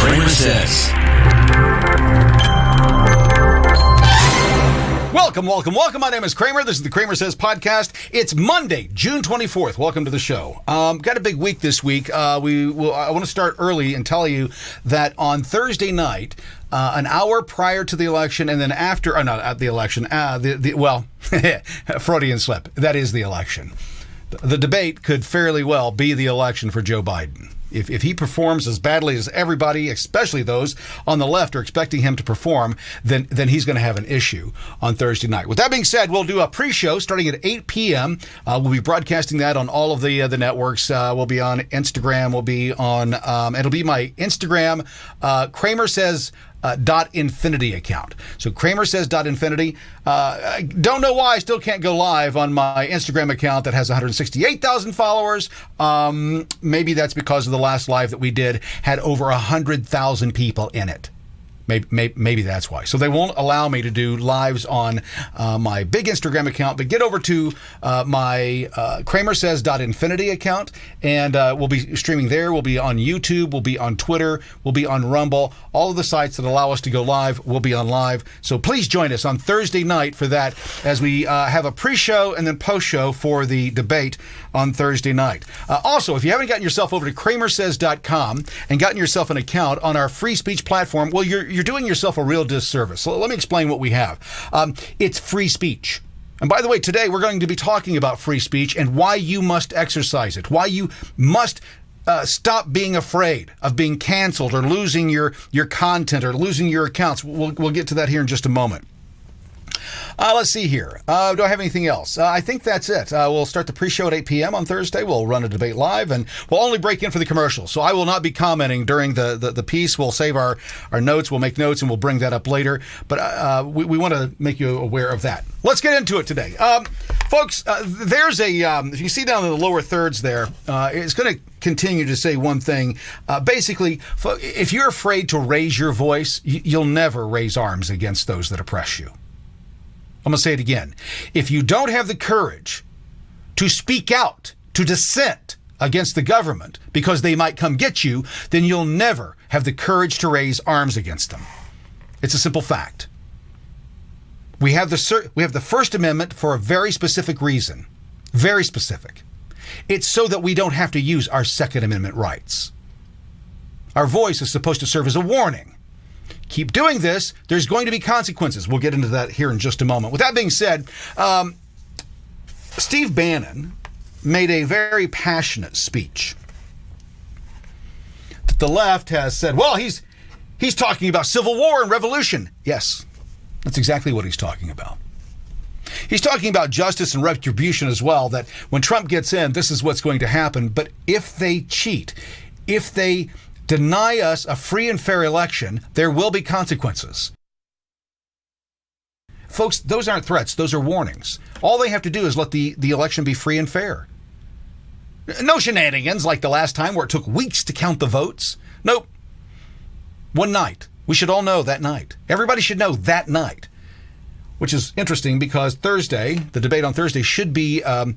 CramerSez. Welcome. My name is Kramer. This is the CramerSez podcast. It's Monday, June 24th. Welcome to the show. Got a big week this week. I want to start early and tell you that on Thursday night, an hour prior to the election and then after, not the election, Freudian slip. That is the election. The debate could fairly well be the election for Joe Biden. If he performs as badly as everybody, especially those on the left, are expecting him to perform, then he's going to have an issue on Thursday night. With that being said, we'll do a pre-show starting at 8 p.m. We'll be broadcasting that on all of the networks. We'll be on Instagram. We'll be on, it'll be my Instagram, CramerSez .infinity account. So CramerSez.infinity. I don't know why I still can't go live on my Instagram account that has 168,000 followers. Maybe that's because of the last live that we did had over 100,000 people in it. Maybe that's why. So they won't allow me to do lives on my big Instagram account, but get over to my CramerSez.infinity account, and we'll be streaming there. We'll be on YouTube. We'll be on Twitter. We'll be on Rumble. All of the sites that allow us to go live will be on live. So please join us on Thursday night for that as we have a pre-show and then post-show for the debate on Thursday night. Also, if you haven't gotten yourself over to CramerSez.com and gotten yourself an account on our free speech platform, well, you're doing yourself a real disservice. So let me explain what we have. It's free speech. And by the way, today we're going to be talking about free speech and why you must exercise it, why you must stop being afraid of being canceled or losing your content or losing your accounts. We'll get to that here in just a moment. Let's see here. Do I have anything else? I think that's it. We'll start the pre-show at 8 p.m. on Thursday. We'll run a debate live, and we'll only break in for the commercials. So I will not be commenting during the piece. We'll save our notes. We'll make notes, and we'll bring that up later. But we want to make you aware of that. Let's get into it today. Folks, there's if you see down in the lower thirds there, it's going to continue to say one thing. Basically, if you're afraid to raise your voice, you'll never raise arms against those that oppress you. I'm going to say it again. If you don't have the courage to speak out, to dissent against the government because they might come get you, then you'll never have the courage to raise arms against them. It's a simple fact. We have the First Amendment for a very specific reason. Very specific. It's so that we don't have to use our Second Amendment rights. Our voice is supposed to serve as a warning. Keep doing this, there's going to be consequences. We'll get into that here in just a moment. With that being said, Steve Bannon made a very passionate speech. The left has said, well, he's talking about civil war and revolution. Yes, that's exactly what he's talking about. He's talking about justice and retribution as well, that when Trump gets in, this is what's going to happen. But if they cheat, if they deny us a free and fair election, there will be consequences. Folks, those aren't threats. Those are warnings. All they have to do is let the election be free and fair. No shenanigans like the last time where it took weeks to count the votes. Nope. One night. We should all know that night. Everybody should know that night. Which is interesting because Thursday, the debate on Thursday, should be the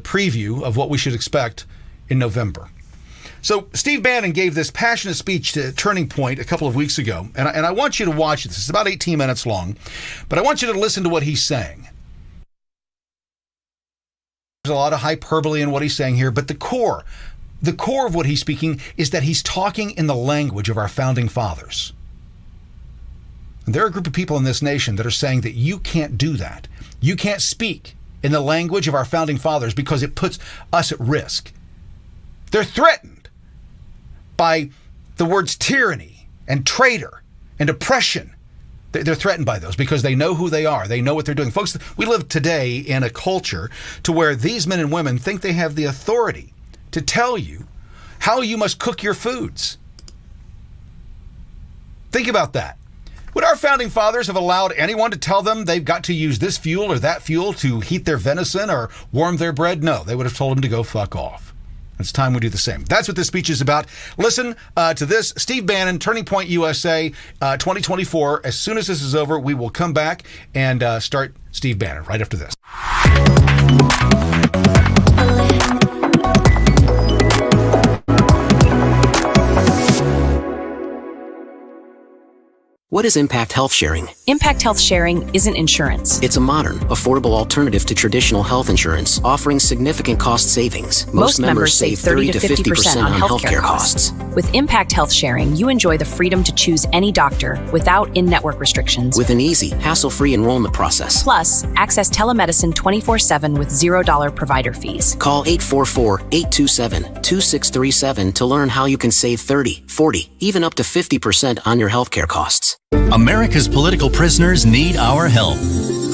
preview of what we should expect in November. So Steve Bannon gave this passionate speech to Turning Point a couple of weeks ago, and I want you to watch this. It's about 18 minutes long, but I want you to listen to what he's saying. There's a lot of hyperbole in what he's saying here, but the core of what he's speaking is that he's talking in the language of our founding fathers. And there are a group of people in this nation that are saying that you can't do that. You can't speak in the language of our founding fathers because it puts us at risk. They're threatened by the words tyranny and traitor and oppression. They're threatened by those because they know who they are. They know what they're doing. Folks, we live today in a culture to where these men and women think they have the authority to tell you how you must cook your foods. Think about that. Would our founding fathers have allowed anyone to tell them they've got to use this fuel or that fuel to heat their venison or warm their bread? No, they would have told them to go fuck off. It's time we do the same. That's what this speech is about. Listen to this. Steve Bannon, Turning Point USA 2024. As soon as this is over, we will come back and start Steve Bannon right after this. What is Impact Health Sharing? Impact Health Sharing isn't insurance. It's a modern, affordable alternative to traditional health insurance, offering significant cost savings. Most members save 30 to 50% on healthcare costs. With Impact Health Sharing, you enjoy the freedom to choose any doctor without in-network restrictions. With an easy, hassle-free enrollment process. Plus, access telemedicine 24/7 with $0 provider fees. Call 844-827-2637 to learn how you can save 30, 40, even up to 50% on your healthcare costs. America's political prisoners need our help.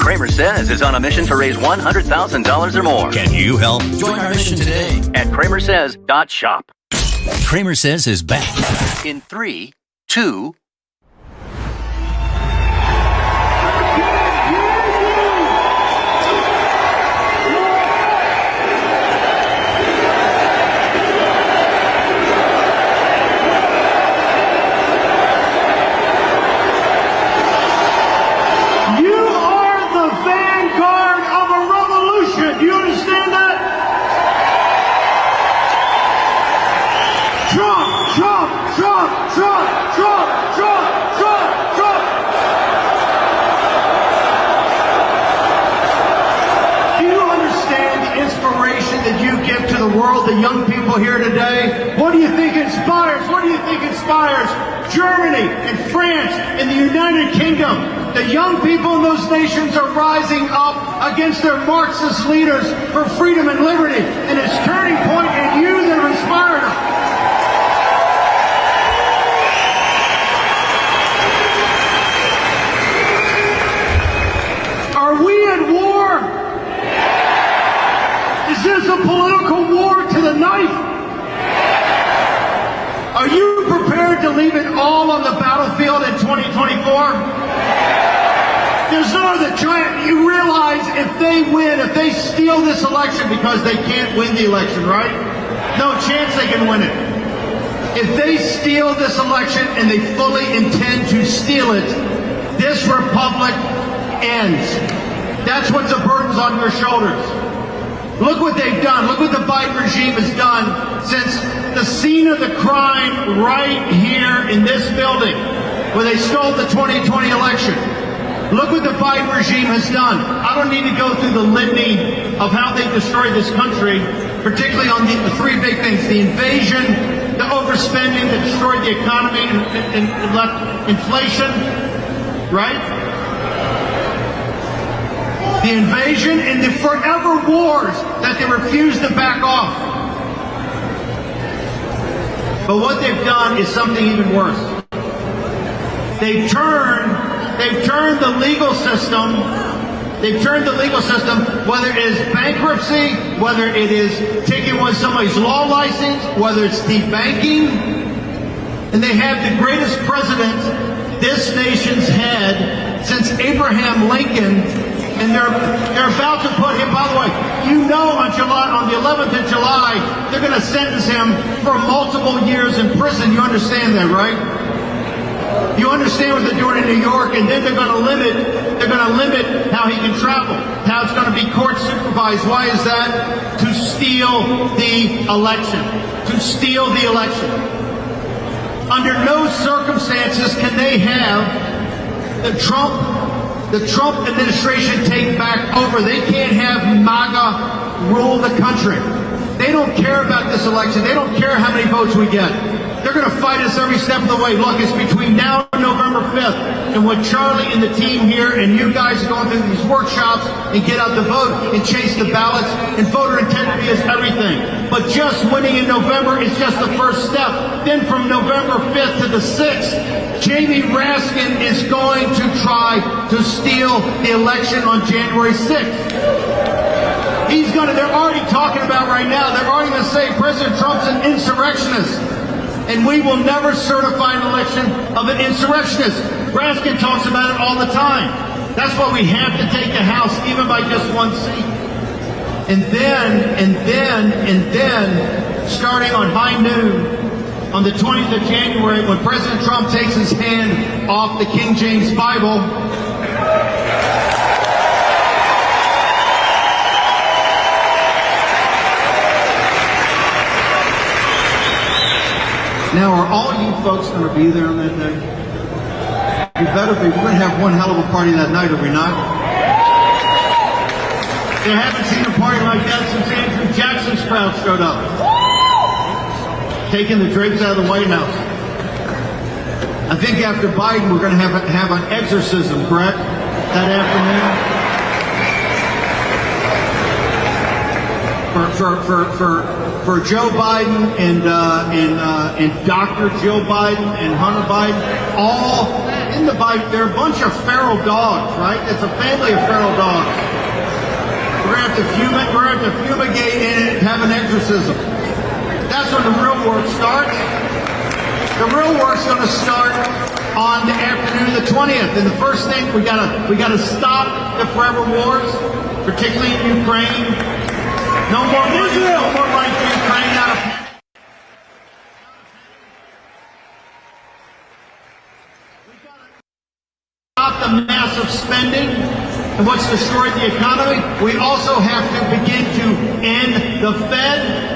CramerSez is on a mission to raise $100,000 or more. Can you help? Join our mission today at CramerSez.shop. CramerSez is back. In 3, 2, that you give to the world, the young people here today? What do you think inspires? What do you think inspires Germany and France and the United Kingdom? The young people in those nations are rising up against their Marxist leaders for freedom and liberty, and it's turning point in you that are inspiring them. Are we at war? Is this a political war to the knife? Are you prepared to leave it all on the battlefield in 2024? There's no other giant. You realize if they win, if they steal this election, because they can't win the election, right? No chance they can win it. If they steal this election and they fully intend to steal it, this republic ends. That's what the burden's on your shoulders. Look what they've done. Look what the Biden regime has done since the scene of the crime right here in this building where they stole the 2020 election. Look what the Biden regime has done. I don't need to go through the litany of how they destroyed this country, particularly on the three big things: the invasion, the overspending that destroyed the economy and left inflation, right? The invasion and the forever wars that they refuse to back off. But what they've done is something even worse. They've turned the legal system. They've turned the legal system, whether it is bankruptcy, whether it is taking away somebody's law license, whether it's debanking, and they have the greatest president this nation's had since Abraham Lincoln. And they're about to put him, by the way, you know on the 11th of July, they're going to sentence him for multiple years in prison. You understand that, right? You understand what they're doing in New York, and then they're going to limit how he can travel, how it's going to be court supervised. Why is that? To steal the election. To steal the election. Under no circumstances can they have the Trump administration take back over. They can't have MAGA rule the country. They don't care about this election. They don't care how many votes we get. They're going to fight us every step of the way. Look, it's between now and November 5th. And when Charlie and the team here and you guys are going through these workshops and get out the vote and chase the ballots, and voter integrity is everything. But just winning in November is just the first step. Then from November 5th to the 6th, Jamie Raskin is going to try to steal the election on January 6th. They're already talking about right now, they're already going to say President Trump's an insurrectionist. And we will never certify an election of an insurrectionist. Raskin talks about it all the time. That's why we have to take the House, even by just one seat. And then, starting on high noon, on the 20th of January, when President Trump takes his hand off the King James Bible, now, are all you folks going to be there on that day? You better be. We're going to have one hell of a party that night, are we not? They haven't seen a party like that since Andrew Jackson's crowd showed up. Taking the drapes out of the White House. I think after Biden, we're going to have an exorcism, correct? That afternoon. For Joe Biden and Dr. Joe Biden and Hunter Biden, all in the Biden, they're a bunch of feral dogs, right? It's a family of feral dogs. We're going to have to fumigate and have an exorcism. That's when the real work starts. The real work's going to start on the afternoon of the 20th. And the first thing, we gotta stop the forever wars, particularly in Ukraine. No more Israel. No more money for Ukraine. Out of we gotta stop the massive spending and what's destroyed the economy. We also have to begin to end the Fed.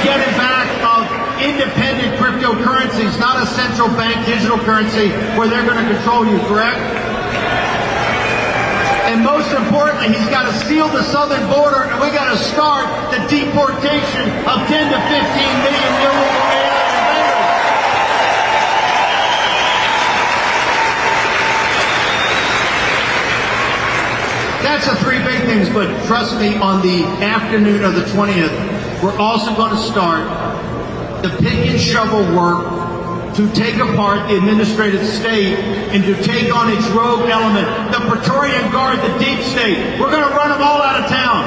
Get it back of independent cryptocurrencies, not a central bank digital currency where they're going to control you, correct? And most importantly, he's got to seal the southern border, and we got to start the deportation of 10 to 15 million illegal alien invaders. That's the three big things, but trust me, on the afternoon of the 20th, we're also going to start the pick and shovel work to take apart the administrative state and to take on its rogue element, the Praetorian Guard, the deep state. We're going to run them all out of town.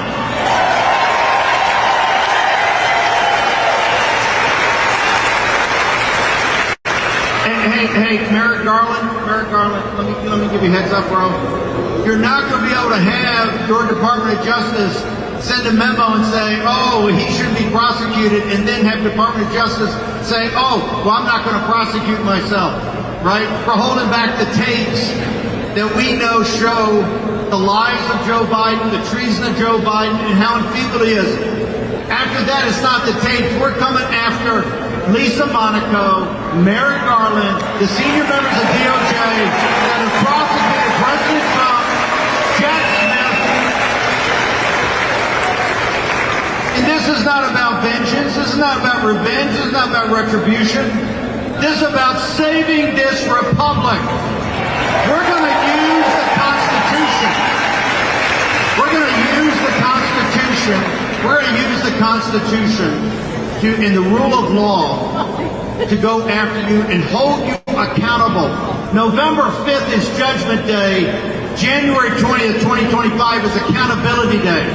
And hey, Merrick Garland, let me give you a heads up, bro. You're not going to be able to have your Department of Justice send a memo and say, oh, he shouldn't be prosecuted, and then have Department of Justice say, oh, well, I'm not going to prosecute myself, right? For holding back the tapes that we know show the lies of Joe Biden, the treason of Joe Biden, and how enfeebled he is. After that, it's not the tapes. We're coming after Lisa Monaco, Merrick Garland, the senior members of DOJ that have prosecuted President Trump, Jack Smith. And this is not about vengeance. This is not about revenge. This is not about retribution. This is about saving this republic. We're going to use the Constitution. We're going to use the Constitution. We're going to use the Constitution in the rule of law to go after you and hold you accountable. November 5th is Judgment Day. January 20th, 2025 is Accountability Day.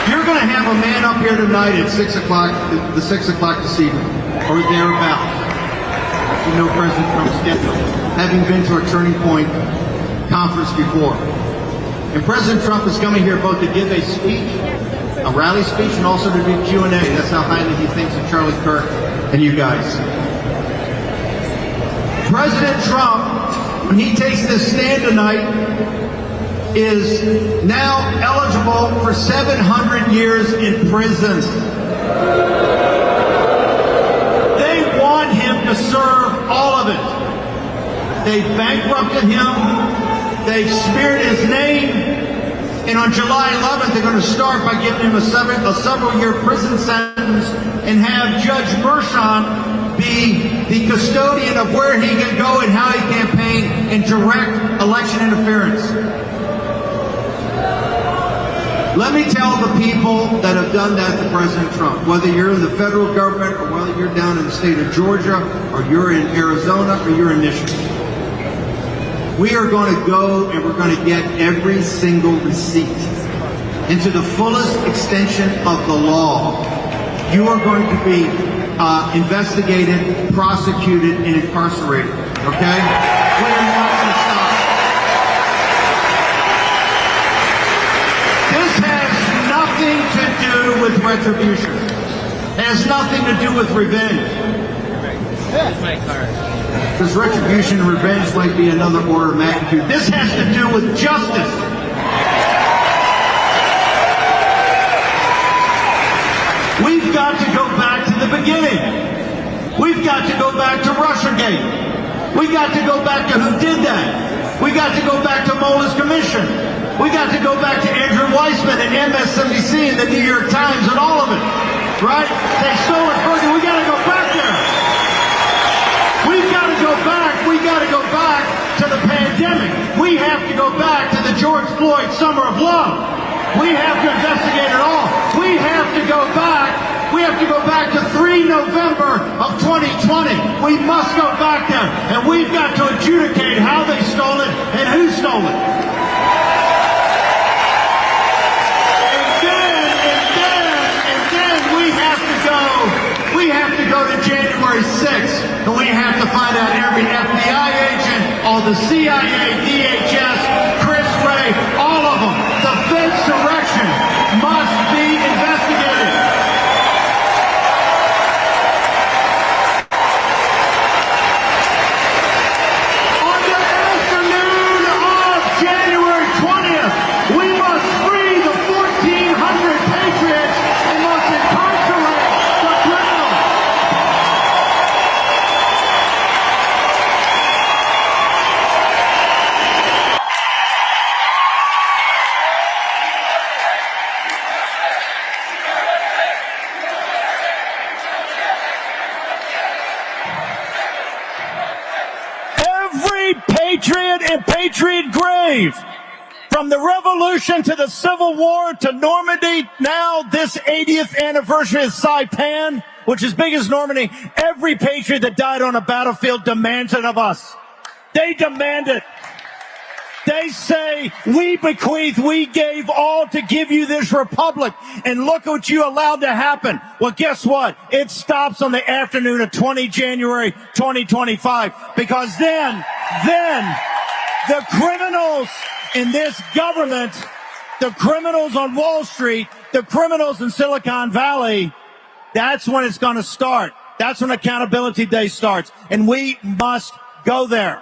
You're going to have a man up here tonight at 6 o'clock, the 6 o'clock this evening, or thereabouts. You know President Trump's schedule, having been to a Turning Point conference before. And President Trump is coming here both to give a speech, a rally speech, and also to do Q&A. That's how highly he thinks of Charlie Kirk and you guys. President Trump, when he takes this stand tonight, is now eligible for 700 years in prison. They want him to serve all of it. They've bankrupted him. They've smeared his name. And on July 11th, they're going to start by giving him a several-year prison sentence and have Judge Mershon be the custodian of where he can go and how he campaign and direct election interference. Let me tell the people that have done that to President Trump, whether you're in the federal government or whether you're down in the state of Georgia or you're in Arizona or you're in Michigan, we are going to go and we're going to get every single receipt. And to the fullest extension of the law, you are going to be investigated, prosecuted, and incarcerated. Okay? We are not going to stop. This has nothing to do with retribution. It has nothing to do with revenge. Because retribution and revenge might be another order of magnitude. This has to do with justice. the beginning. We've got to go back to Russiagate. We got to go back to who did that. We got to go back to Mueller's commission. We got to go back to Andrew Weissman and MSNBC and the New York Times and all of it. Right? They stole it from you. We got to go back there. We've got to go back. We got to go back to the pandemic. We have to go back to the George Floyd Summer of Love. We have to investigate it all. We have to go back. We have to go back to 3 November of 2020. We must go back there. And we've got to adjudicate how they stole it and who stole it. And then we have to go to January 6th. And we have to find out every FBI agent, all the CIA, DHS, Chris Wray, all of them. The Fed's direction must be investigated. Patriot and patriot grave. From the Revolution to the Civil War to Normandy, now this 80th anniversary of Saipan, which is big as Normandy. Every patriot that died on a battlefield demands it of us. They demand it. They say, we bequeath, we gave all to give you this republic. And look what you allowed to happen. Well, guess what? It stops on the afternoon of 20 January 2025. Because then the criminals in this government, the criminals on Wall Street, the criminals in Silicon Valley, that's when it's going to start. That's when Accountability Day starts. And we must go there.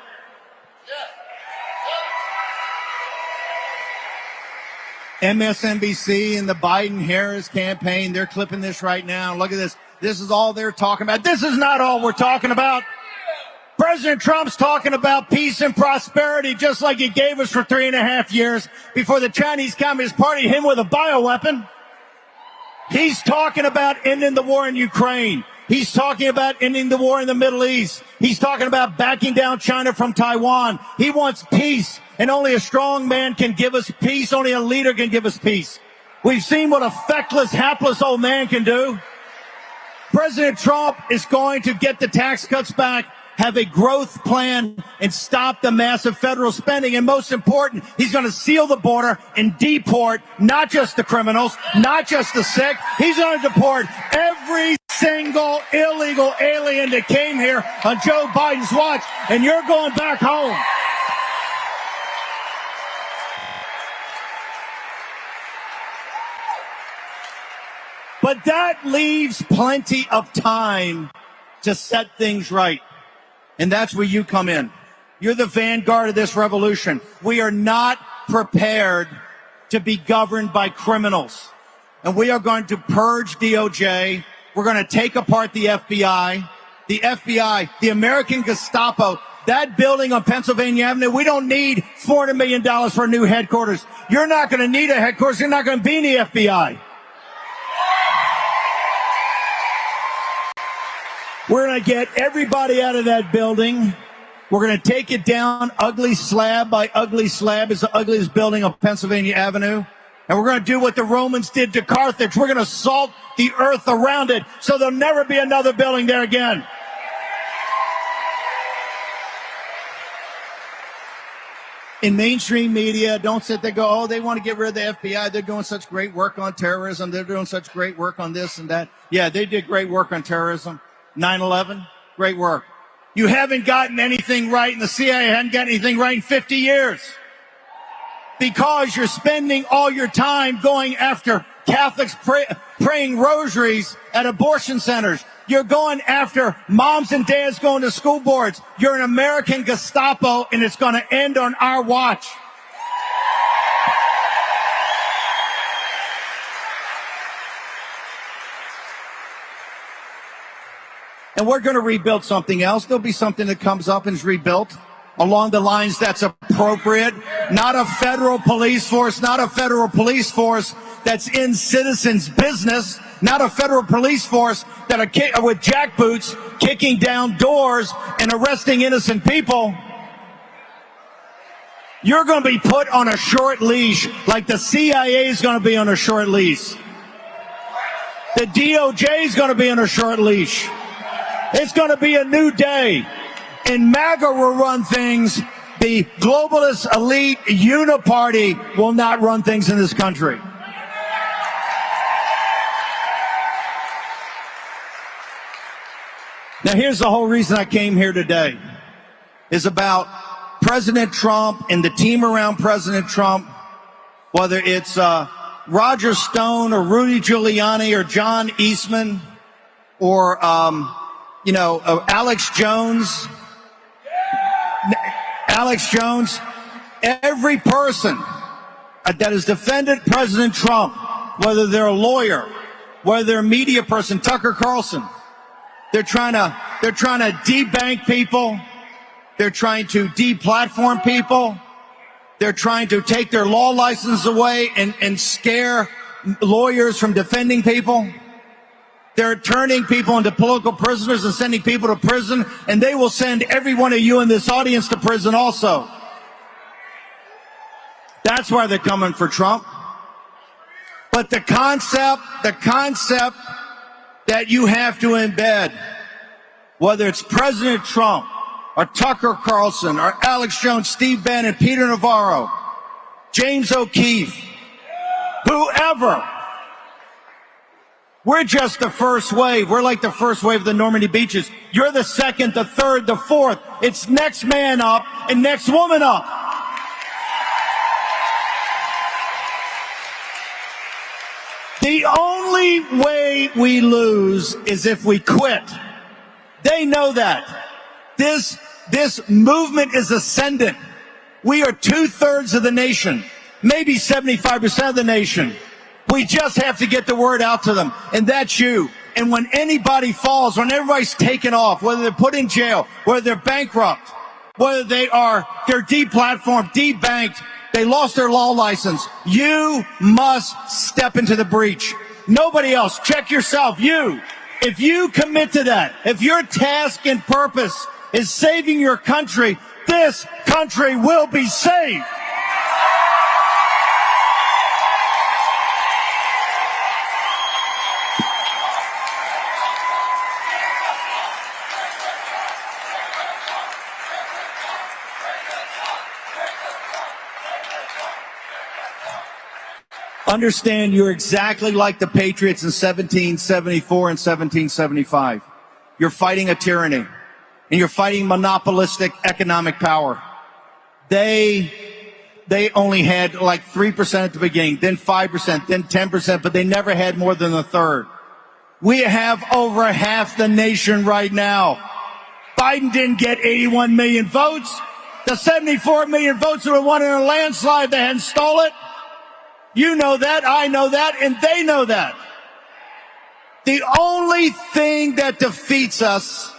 MSNBC and the Biden-Harris campaign, they're clipping this right now. Look at this. This is all they're talking about. This is not all we're talking about. President Trump's talking about peace and prosperity just like he gave us for 3.5 years before the Chinese Communist Party hit him with a bioweapon. He's talking about ending the war in Ukraine. He's talking about ending the war in the Middle East. He's talking about backing down China from Taiwan. He wants peace, and only a strong man can give us peace. Only a leader can give us peace. We've seen what a feckless, hapless old man can do. President Trump is going to get the tax cuts back, have a growth plan, and stop the massive federal spending. And most important, he's going to seal the border and deport not just the criminals, not just the sick. He's going to deport every single illegal alien that came here on Joe Biden's watch. And you're going back home. But that leaves plenty of time to set things right. And that's where you come in. You're the vanguard of this revolution. We are not prepared to be governed by criminals. And we are going to purge DOJ. We're going to take apart the FBI. The FBI, the American Gestapo, that building on Pennsylvania Avenue, we don't need $400 million for a new headquarters. You're not going to need a headquarters. You're not going to be in the FBI. We're going to get everybody out of that building. We're going to take it down ugly slab by ugly slab. It's the ugliest building on Pennsylvania Avenue. And we're going to do what the Romans did to Carthage. We're going to salt the earth around it so there'll never be another building there again. In mainstream media, don't sit there and go, oh, they want to get rid of the FBI. They're doing such great work on terrorism. They're doing such great work on this and that. Yeah, they did great work on terrorism. 9/11, great work. You haven't gotten anything right, and the CIA hasn't gotten anything right in 50 years. Because you're spending all your time going after Catholics praying rosaries at abortion centers. You're going after moms and dads going to school boards. You're an American Gestapo, and it's going to end on our watch. And we're going to rebuild something else. There'll be something that comes up and is rebuilt along the lines that's appropriate. Not a federal police force, not a federal police force that's in citizens' business, not a federal police force that are with jackboots kicking down doors and arresting innocent people. You're going to be put on a short leash like the CIA is going to be on a short leash. The DOJ is going to be on a short leash. It's going to be a new day. And MAGA will run things. The globalist elite uniparty will not run things in this country. Now, here's the whole reason I came here today, is about President Trump and the team around President Trump, whether it's Roger Stone or Rudy Giuliani or John Eastman or, Alex Jones. Alex Jones, every person that has defended President Trump, whether they're a lawyer, whether they're a media person, Tucker Carlson, they're trying to debank people. They're trying to deplatform people. They're trying to take their law license away and scare lawyers from defending people. They're turning people into political prisoners and sending people to prison, and they will send every one of you in this audience to prison also. That's why they're coming for Trump. But the concept that you have to embed, whether it's President Trump or Tucker Carlson or Alex Jones, Steve Bannon, Peter Navarro, James O'Keefe, whoever, we're just the first wave. We're like the first wave of the Normandy beaches. You're the second, the third, the fourth. It's next man up and next woman up. The only way we lose is if we quit. They know that. This movement is ascendant. We are 2/3 of the nation, maybe 75% of the nation. We just have to get the word out to them, and that's you. And when anybody falls, when everybody's taken off, whether they're put in jail, whether they're bankrupt, whether they're deplatformed, debanked, they lost their law license, you must step into the breach. Nobody else. Check yourself. You. If you commit to that, if your task and purpose is saving your country, this country will be saved. Understand, you're exactly like the Patriots in 1774 and 1775. You're fighting a tyranny, and you're fighting monopolistic economic power. They only had like 3% at the beginning, then 5%, then 10%, but they never had more than a third. We have over half the nation right now. Biden didn't get 81 million votes. The 74 million votes would have won in a landslide. They hadn't stole it. You know that, I know that, and they know that. The only thing that defeats us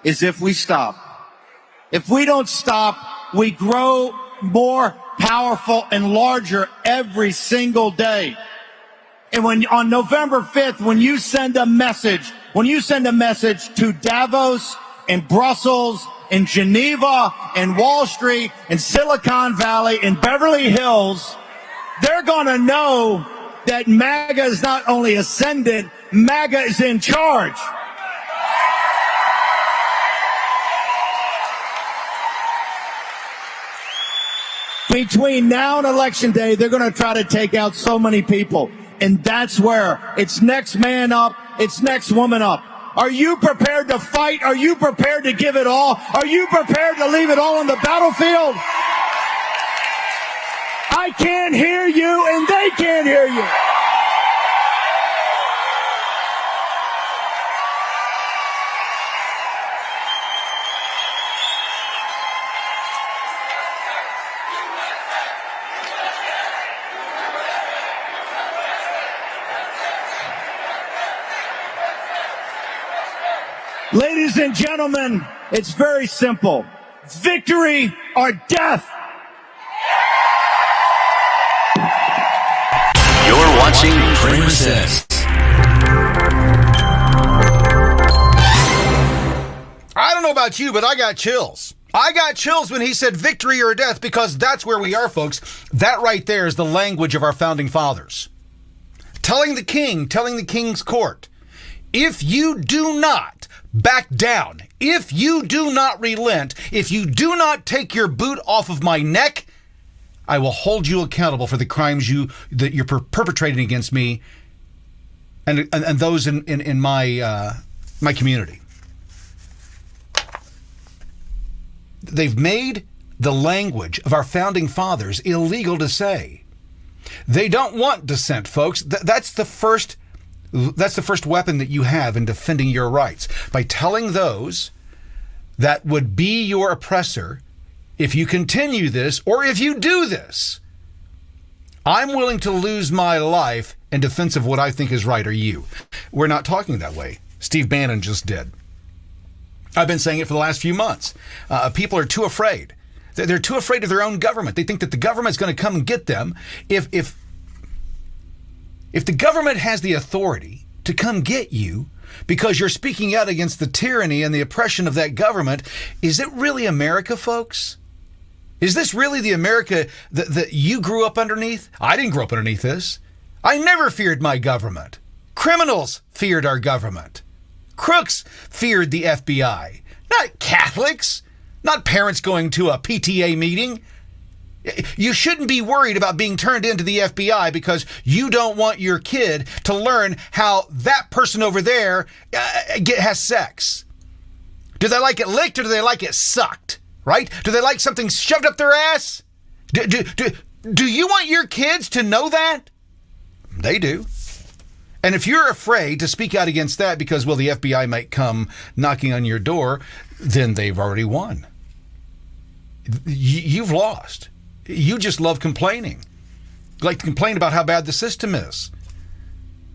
is if we stop. If we don't stop, we grow more powerful and larger every single day. And when on November 5th, when you send a message to Davos and Brussels and Geneva and Wall Street and Silicon Valley and Beverly Hills, they're going to know that MAGA is not only ascendant, MAGA is in charge. Between now and Election Day, they're going to try to take out so many people. And that's where it's next man up, it's next woman up. Are you prepared to fight? Are you prepared to give it all? Are you prepared to leave it all on the battlefield? I can't hear you, and they can't hear you. Ladies and gentlemen, it's very simple. Victory or death. You're watching CramerSez. I don't know about you, but I got chills. I got chills when he said victory or death, because that's where we are, folks. That right there is the language of our founding fathers. Telling the king's court, if you do not back down, if you do not relent, if you do not take your boot off of my neck, I will hold you accountable for the crimes that you're perpetrating against me and those in my my community. They've made the language of our founding fathers illegal to say. They don't want dissent, folks. That's the first weapon that you have in defending your rights, by telling those that would be your oppressor, if you continue this or if you do this, I'm willing to lose my life in defense of what I think is right. Or you. We're not talking that way. Steve Bannon just did. I've been saying it for the last few months. People are too afraid. They're too afraid of their own government. They think that the government's going to come and get them. If the government has the authority to come get you because you're speaking out against the tyranny and the oppression of that government, is it really America, folks? Is this really the America that you grew up underneath? I didn't grow up underneath this. I never feared my government. Criminals feared our government. Crooks feared the FBI. Not Catholics. Not parents going to a PTA meeting. You shouldn't be worried about being turned into the FBI because you don't want your kid to learn how that person over there has sex. Do they like it licked or do they like it sucked? Right? Do they like something shoved up their ass? Do you want your kids to know that? They do. And if you're afraid to speak out against that because, well, the FBI might come knocking on your door, then they've already won. You've lost. You just love complaining. You like to complain about how bad the system is.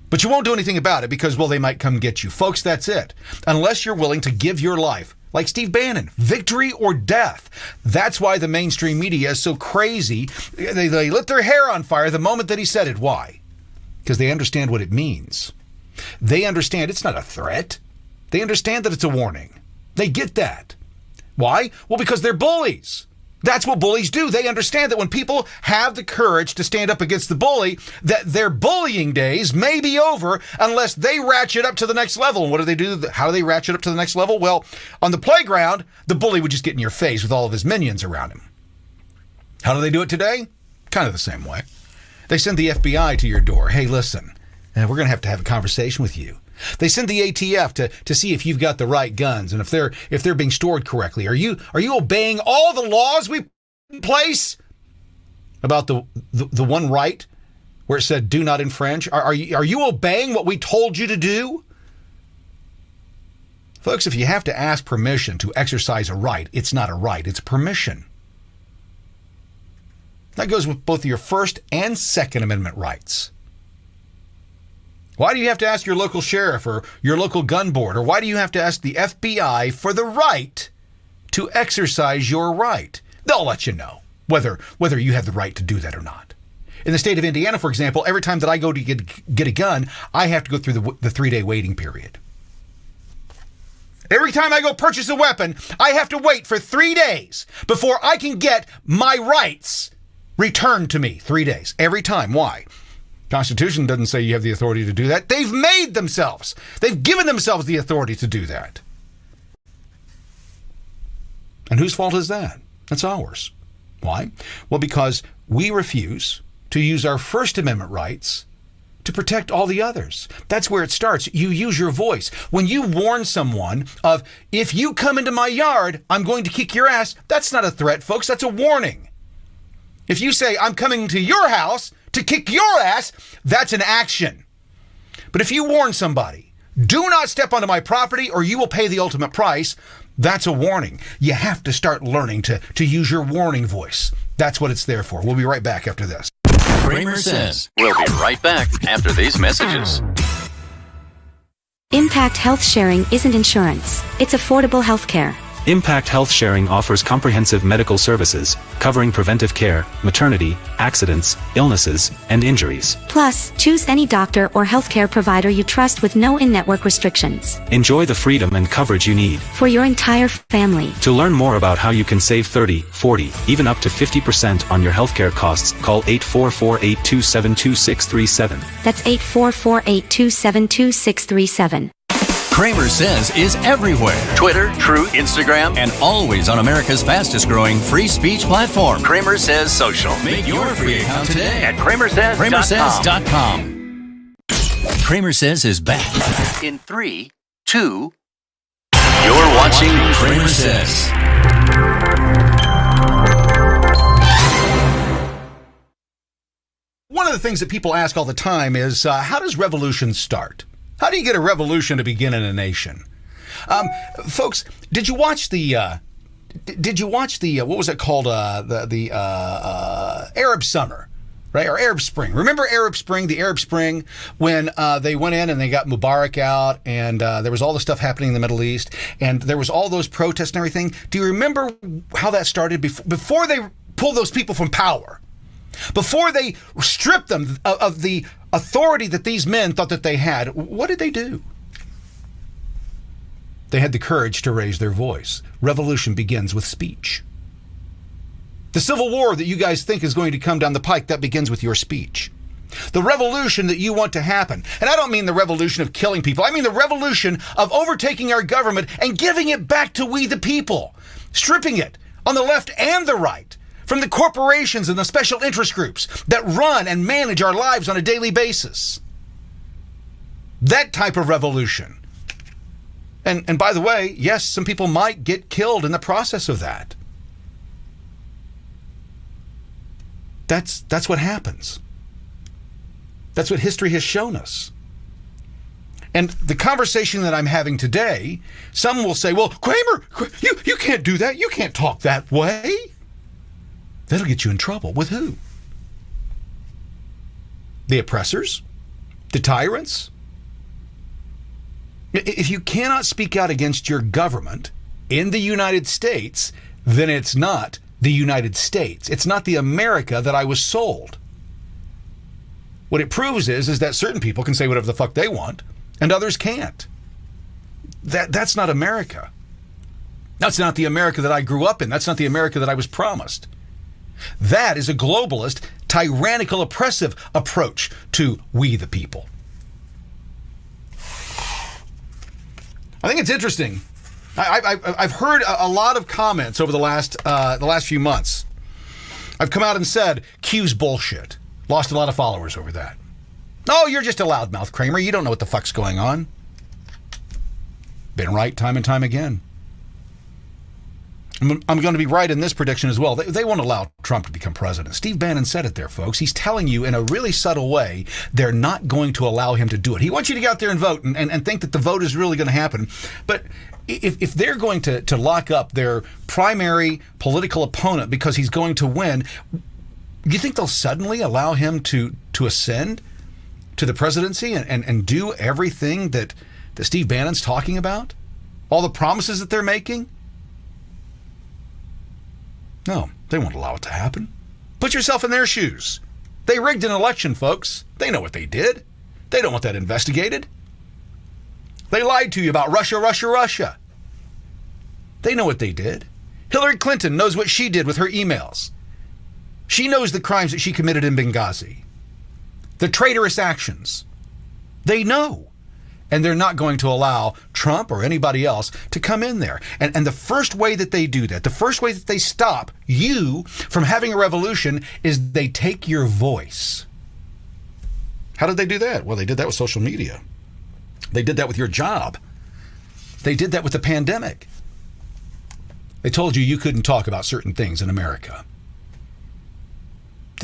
But you won't do anything about it because, well, they might come get you. Folks, that's it. Unless you're willing to give your life, like Steve Bannon, victory or death. That's why the mainstream media is so crazy. They lit their hair on fire the moment that he said it. Why? Because they understand what it means. They understand it's not a threat. They understand that it's a warning. They get that. Why? Well, because they're bullies. That's what bullies do. They understand that when people have the courage to stand up against the bully, that their bullying days may be over unless they ratchet up to the next level. And what do they do? How do they ratchet up to the next level? Well, on the playground, the bully would just get in your face with all of his minions around him. How do they do it today? Kind of the same way. They send the FBI to your door. Hey, listen, we're going to have a conversation with you. They send the ATF to see if you've got the right guns and if they're being stored correctly. Are you obeying all the laws we put in place about the one right where it said do not infringe? Are you obeying what we told you to do? Folks, if you have to ask permission to exercise a right, it's not a right, it's permission. That goes with both your First and Second Amendment rights. Why do you have to ask your local sheriff or your local gun board? Or why do you have to ask the FBI for the right to exercise your right? They'll let you know whether you have the right to do that or not. In the state of Indiana, for example, every time that I go to get a gun, I have to go through the 3-day waiting period. Every time I go purchase a weapon, I have to wait for 3 days before I can get my rights returned to me. 3 days. Every time. Why? Constitution doesn't say you have the authority to do that. They've made themselves. They've given themselves the authority to do that. And whose fault is that? That's ours. Why? Well, because we refuse to use our First Amendment rights to protect all the others. That's where it starts. You use your voice. When you warn someone of, if you come into my yard, I'm going to kick your ass, that's not a threat, folks. That's a warning. If you say, I'm coming to your house to kick your ass, that's an action. But if you warn somebody, do not step onto my property or you will pay the ultimate price, that's a warning. You have to start learning to use your warning voice. That's what it's there for. We'll be right back after this. CramerSez. We'll be right back after these messages. Impact Health Sharing isn't insurance. It's affordable health care. Impact Health Sharing offers comprehensive medical services, covering preventive care, maternity, accidents, illnesses, and injuries. Plus, choose any doctor or healthcare provider you trust with no in-network restrictions. Enjoy the freedom and coverage you need for your entire family. To learn more about how you can save 30, 40, even up to 50% on your healthcare costs, call 844-827-2637. That's 844-827-2637. CramerSez is everywhere. Twitter, True, Instagram, And always on America's fastest growing free speech platform. CramerSez Social. Make your free account today At CramerSez.com. CramerSez.com. CramerSez is back. In 3, 2, you're watching CramerSez. One of the things that people ask all the time is, how does revolution start? How do you get a revolution to begin in a nation? Folks, did you watch the what was it called? The Arab Summer, right? Or Arab Spring. Remember Arab Spring, the Arab Spring, when they went in and they got Mubarak out, and there was all the stuff happening in the Middle East, and there was all those protests and everything. Do you remember how that started before they pulled those people from power? Before they stripped them of the authority that these men thought that they had, what did they do? They had the courage to raise their voice. Revolution begins with speech. The civil war that you guys think is going to come down the pike, that begins with your speech. The revolution that you want to happen, and I don't mean the revolution of killing people, I mean the revolution of overtaking our government and giving it back to we the people, stripping it on the left and the right from the corporations and the special interest groups that run and manage our lives on a daily basis. That type of revolution. And by the way, yes, some people might get killed in the process of that. That's what happens. That's what history has shown us. And the conversation that I'm having today, some will say, well, Kramer, you can't do that. You can't talk that way. That'll get you in trouble. With who? The oppressors? The tyrants? If you cannot speak out against your government in the United States, then it's not the United States. It's not the America that I was sold. What it proves is that certain people can say whatever the fuck they want and others can't. That's not America. That's not the America that I grew up in. That's not the America that I was promised. That is a globalist, tyrannical, oppressive approach to we the people. I think it's interesting. I've heard a lot of comments over the last few months. I've come out and said, Q's bullshit. Lost a lot of followers over that. Oh, you're just a loudmouth, Kramer. You don't know what the fuck's going on. Been right time and time again. I'm going to be right in this prediction as well. They won't allow Trump to become president. Steve Bannon said it there, folks. He's telling you in a really subtle way they're not going to allow him to do it. He wants you to get out there and vote and think that the vote is really going to happen. But if they're going to lock up their primary political opponent because he's going to win, do you think they'll suddenly allow him to ascend to the presidency and do everything that Steve Bannon's talking about? All the promises that they're making? No, they won't allow it to happen. Put yourself in their shoes. They rigged an election, folks. They know what they did. They don't want that investigated. They lied to you about Russia, Russia, Russia. They know what they did. Hillary Clinton knows what she did with her emails. She knows the crimes that she committed in Benghazi. The traitorous actions. They know. And they're not going to allow Trump or anybody else to come in there. And the first way that they do that, the first way that they stop you from having a revolution is they take your voice. How did they do that? Well, they did that with social media. They did that with your job. They did that with the pandemic. They told you couldn't talk about certain things in America.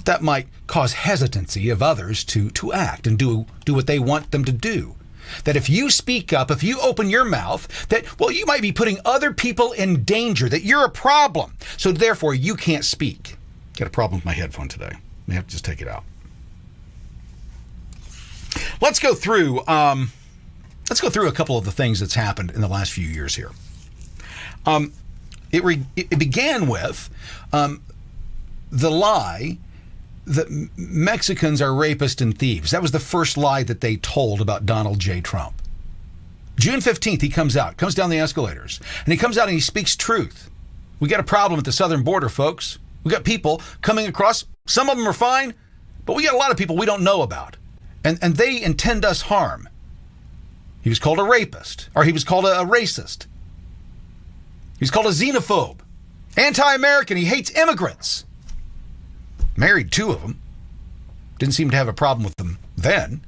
That might cause hesitancy of others to act and do what they want them to do. That if you speak up, if you open your mouth, that, well, you might be putting other people in danger, that you're a problem. So therefore, you can't speak. Got a problem with my headphone today. May have to just take it out. Let's go through Let's go through a couple of the things that's happened in the last few years here. It began with the lie that Mexicans are rapists and thieves. That was the first lie that they told about Donald J. Trump. June 15th, he comes down the escalators, and he comes out and he speaks truth. We got a problem at the southern border, folks. We got people coming across. Some of them are fine, but we got a lot of people we don't know about, and they intend us harm. He was called a rapist, or he was called a racist. He was called a xenophobe, anti-American. He hates immigrants. Married 2 of them. Didn't seem to have a problem with them then.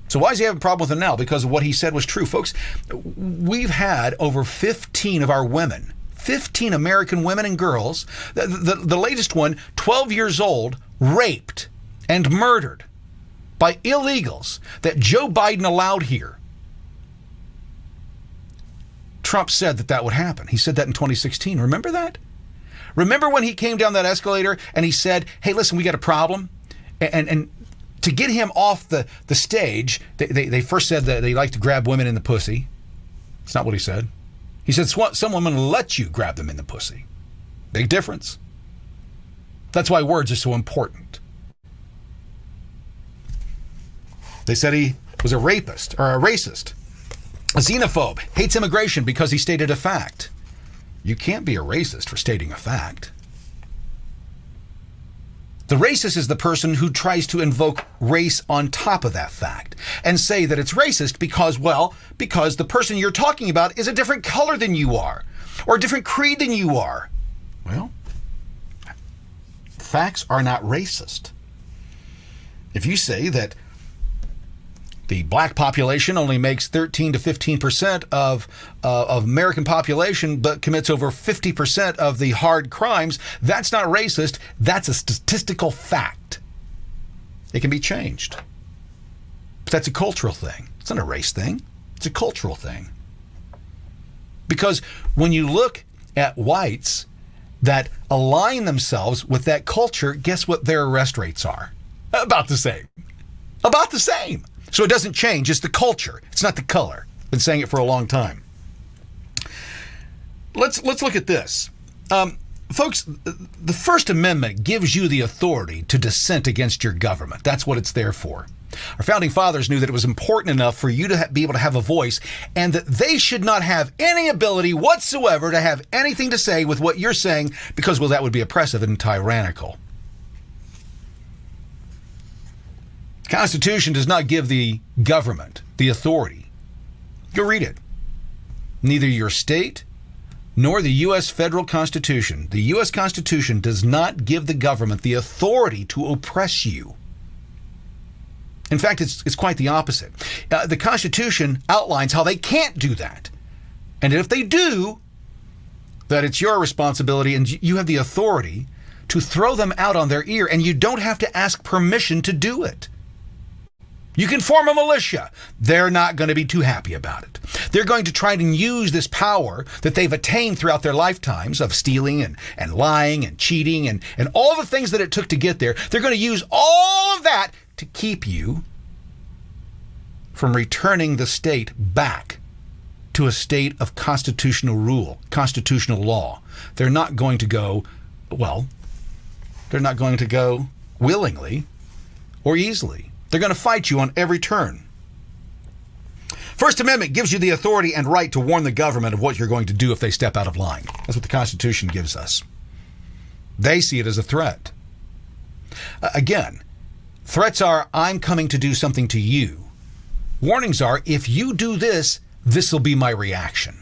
So why does he have a problem with them now? Because of what he said was true. Folks, we've had over 15 of our women, 15 American women and girls, the latest one, 12 years old, raped and murdered by illegals that Joe Biden allowed here. Trump said that would happen. He said that in 2016. Remember that? Remember when he came down that escalator and he said, hey, listen, we got a problem? And to get him off the stage, they first said that they like to grab women in the pussy. That's not what he said. He said some women let you grab them in the pussy. Big difference. That's why words are so important. They said he was a rapist or a racist, a xenophobe, hates immigration because he stated a fact. You can't be a racist for stating a fact. The racist is the person who tries to invoke race on top of that fact and say that it's racist because the person you're talking about is a different color than you are or a different creed than you are. Well, facts are not racist. If you say that the black population only makes 13 to 15% of American population, but commits over 50% of the hard crimes, that's not racist. That's a statistical fact. It can be changed. But that's a cultural thing. It's not a race thing. It's a cultural thing. Because when you look at whites that align themselves with that culture, guess what their arrest rates are? About the same. About the same. So it doesn't change. It's the culture. It's not the color. Been saying it for a long time. Let's look at this. Folks, the First Amendment gives you the authority to dissent against your government. That's what it's there for. Our founding fathers knew that it was important enough for you to be able to have a voice and that they should not have any ability whatsoever to have anything to say with what you're saying because, well, that would be oppressive and tyrannical. The Constitution does not give the government the authority. Go read it. Neither your state nor the U.S. federal Constitution. The U.S. Constitution does not give the government the authority to oppress you. In fact, it's quite the opposite. The Constitution outlines how they can't do that. And if they do, that it's your responsibility and you have the authority to throw them out on their ear, and you don't have to ask permission to do it. You can form a militia. They're not going to be too happy about it. They're going to try and use this power that they've attained throughout their lifetimes of stealing and lying and cheating and all the things that it took to get there. They're going to use all of that to keep you from returning the state back to a state of constitutional rule, constitutional law. They're not going to go, they're not going to go willingly or easily. They're going to fight you on every turn. First Amendment gives you the authority and right to warn the government of what you're going to do if they step out of line. That's what the Constitution gives us. They see it as a threat. Again, threats are, I'm coming to do something to you. Warnings are, if you do this, this will be my reaction.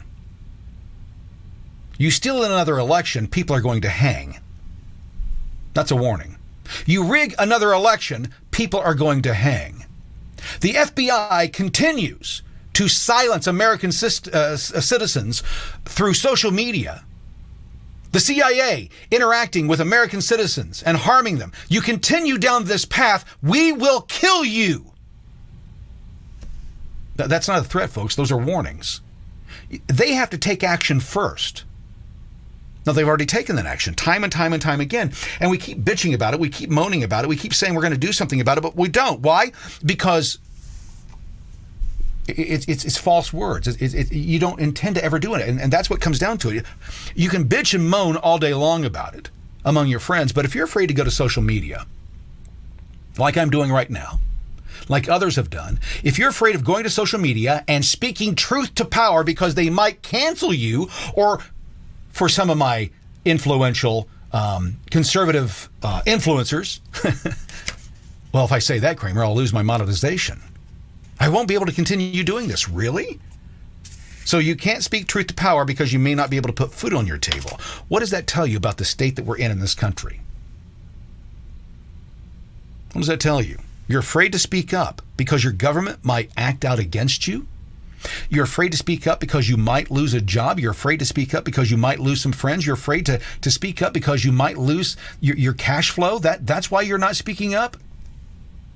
You steal another election, people are going to hang. That's a warning. You rig another election, people are going to hang. The FBI continues to silence American citizens through social media. The CIA interacting with American citizens and harming them. You continue down this path, we will kill you. That's not a threat, folks. Those are warnings. They have to take action first. Now, they've already taken that action time and time and time again. And we keep bitching about it. We keep moaning about it. We keep saying we're going to do something about it, but we don't. Why? Because It's false words. You don't intend to ever do it. And that's what comes down to it. You can bitch and moan all day long about it among your friends, but if you're afraid to go to social media, like I'm doing right now, like others have done, if you're afraid of going to social media and speaking truth to power because they might cancel you, or for some of my influential conservative influencers, well, if I say that, Kramer, I'll lose my monetization. I won't be able to continue doing this. Really? So you can't speak truth to power because you may not be able to put food on your table. What does that tell you about the state that we're in this country? What does that tell you? You're afraid to speak up because your government might act out against you? You're afraid to speak up because you might lose a job? You're afraid to speak up because you might lose some friends? You're afraid to speak up because you might lose your cash flow? That's why you're not speaking up?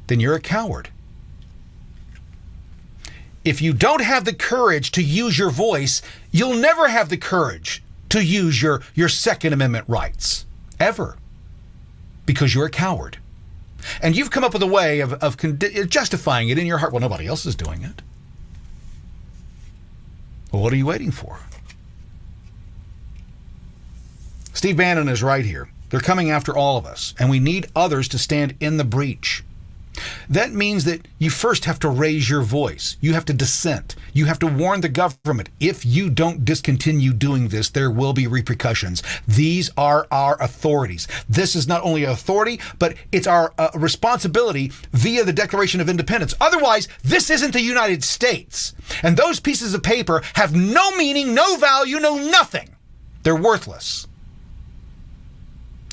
Then you're a coward. If you don't have the courage to use your voice, you'll never have the courage to use your Second Amendment rights. Ever. Because you're a coward. And you've come up with a way of justifying it in your heart. Well, nobody else is doing it. Well, what are you waiting for? Steve Bannon is right here. They're coming after all of us, and we need others to stand in the breach. That means that you first have to raise your voice. You have to dissent. You have to warn the government. If you don't discontinue doing this, there will be repercussions. These are our authorities. This is not only an authority, but it's our responsibility via the Declaration of Independence. Otherwise, this isn't the United States. And those pieces of paper have no meaning, no value, no nothing. They're worthless.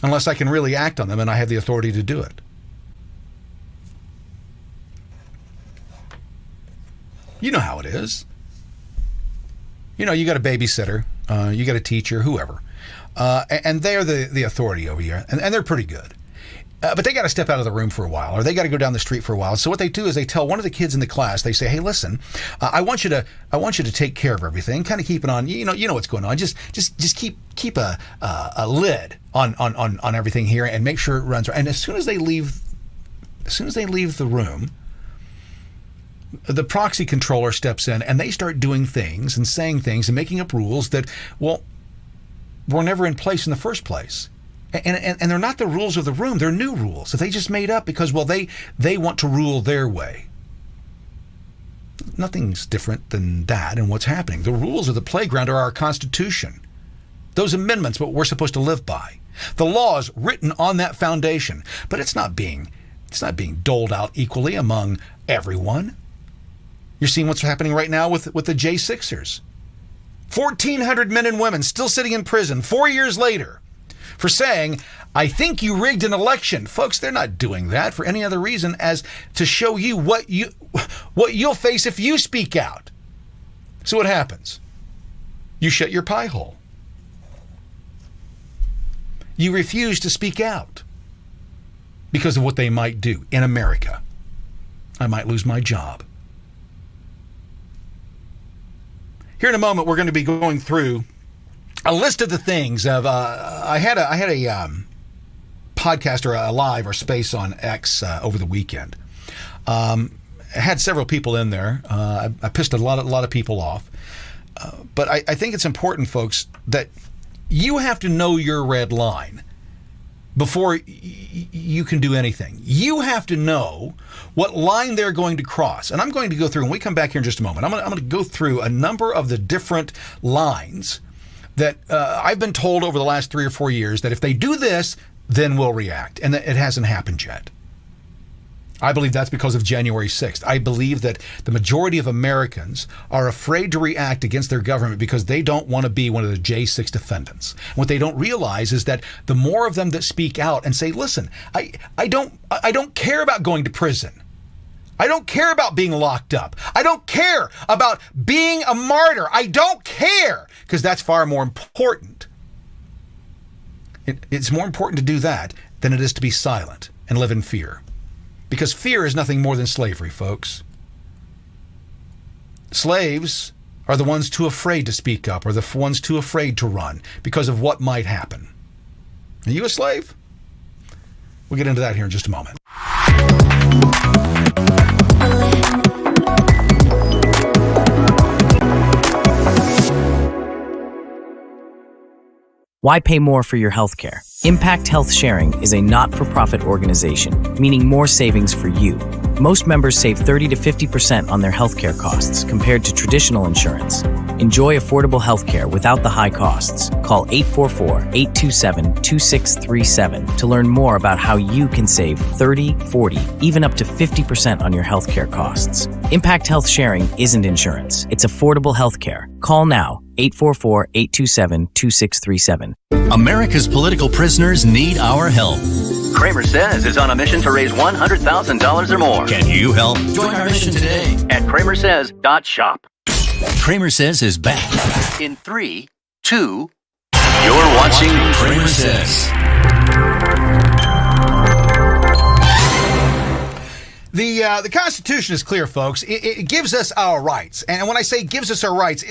Unless I can really act on them and I have the authority to do it. You know how it is. You know, you got a babysitter, you got a teacher, whoever, and they're the authority over you, and they're pretty good. But they got to step out of the room for a while, or they got to go down the street for a while. So what they do is they tell one of the kids in the class, they say, "Hey, listen, I want you to take care of everything. Kind of keep it on. You know what's going on. Just keep a lid on everything here, and make sure it runs right." And as soon as they leave the room, the proxy controller steps in and they start doing things and saying things and making up rules that, well, were never in place in the first place. And they're not the rules of the room. They're new rules that they just made up because, well, they want to rule their way. Nothing's different than that in what's happening. The rules of the playground are our Constitution. Those amendments, what we're supposed to live by. The law is written on that foundation, but it's not being doled out equally among everyone. You're seeing what's happening right now with the J6ers. 1,400 men and women still sitting in prison 4 years later for saying, "I think you rigged an election." Folks, they're not doing that for any other reason as to show you what you'll face if you speak out. So what happens? You shut your pie hole. You refuse to speak out because of what they might do in America. I might lose my job. Here in a moment, we're going to be going through a list of the things of. I had a podcast or a live or space on X over the weekend. I had several people in there. I pissed a lot of people off. But I think it's important, folks, that you have to know your red line before you can do anything. You have to know what line they're going to cross. And I'm going to go through, when we come back here in just a moment, I'm going to go through a number of the different lines that I've been told over the last 3 or 4 years that if they do this, then we'll react. And it hasn't happened yet. I believe that's because of January 6th. I believe that the majority of Americans are afraid to react against their government because they don't want to be one of the J6 defendants. What they don't realize is that the more of them that speak out and say, "Listen, I don't care about going to prison. I don't care about being locked up. I don't care about being a martyr. I don't care," because that's far more important. It's more important to do that than it is to be silent and live in fear. Because fear is nothing more than slavery, folks. Slaves are the ones too afraid to speak up or the ones too afraid to run because of what might happen. Are you a slave? We'll get into that here in just a moment. Why pay more for your health care? Impact Health Sharing is a not-for-profit organization, meaning more savings for you. Most members save 30 to 50% on their healthcare costs compared to traditional insurance. Enjoy affordable healthcare without the high costs. Call 844-827-2637 to learn more about how you can save 30, 40, even up to 50% on your healthcare costs. Impact Health Sharing isn't insurance. It's affordable healthcare. Call now, 844-827-2637. America's political prisoners need our help. CramerSez is on a mission to raise $100,000 or more. Can you help? Join our mission today At CramerSez.shop. CramerSez is back. In 3, 2, you're watching CramerSez. The Constitution is clear, folks. It gives us our rights. And when I say gives us our rights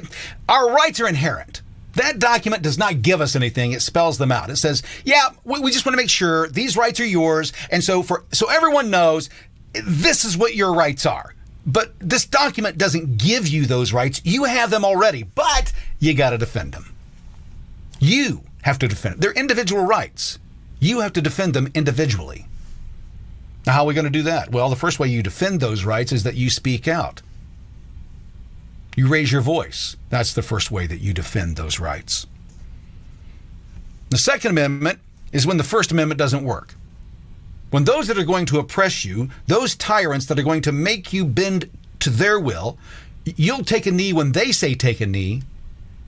are inherent. That document does not give us anything. It spells them out. It says, yeah, we just want to make sure these rights are yours. And so everyone knows this is what your rights are. But this document doesn't give you those rights. You have them already, but you got to defend them. You have to defend them. They're individual rights. You have to defend them individually. Now, how are we going to do that? Well, the first way you defend those rights is that you speak out. You raise your voice. That's the first way that you defend those rights. The Second Amendment is when the First Amendment doesn't work. When those that are going to oppress you, those tyrants that are going to make you bend to their will, you'll take a knee when they say take a knee.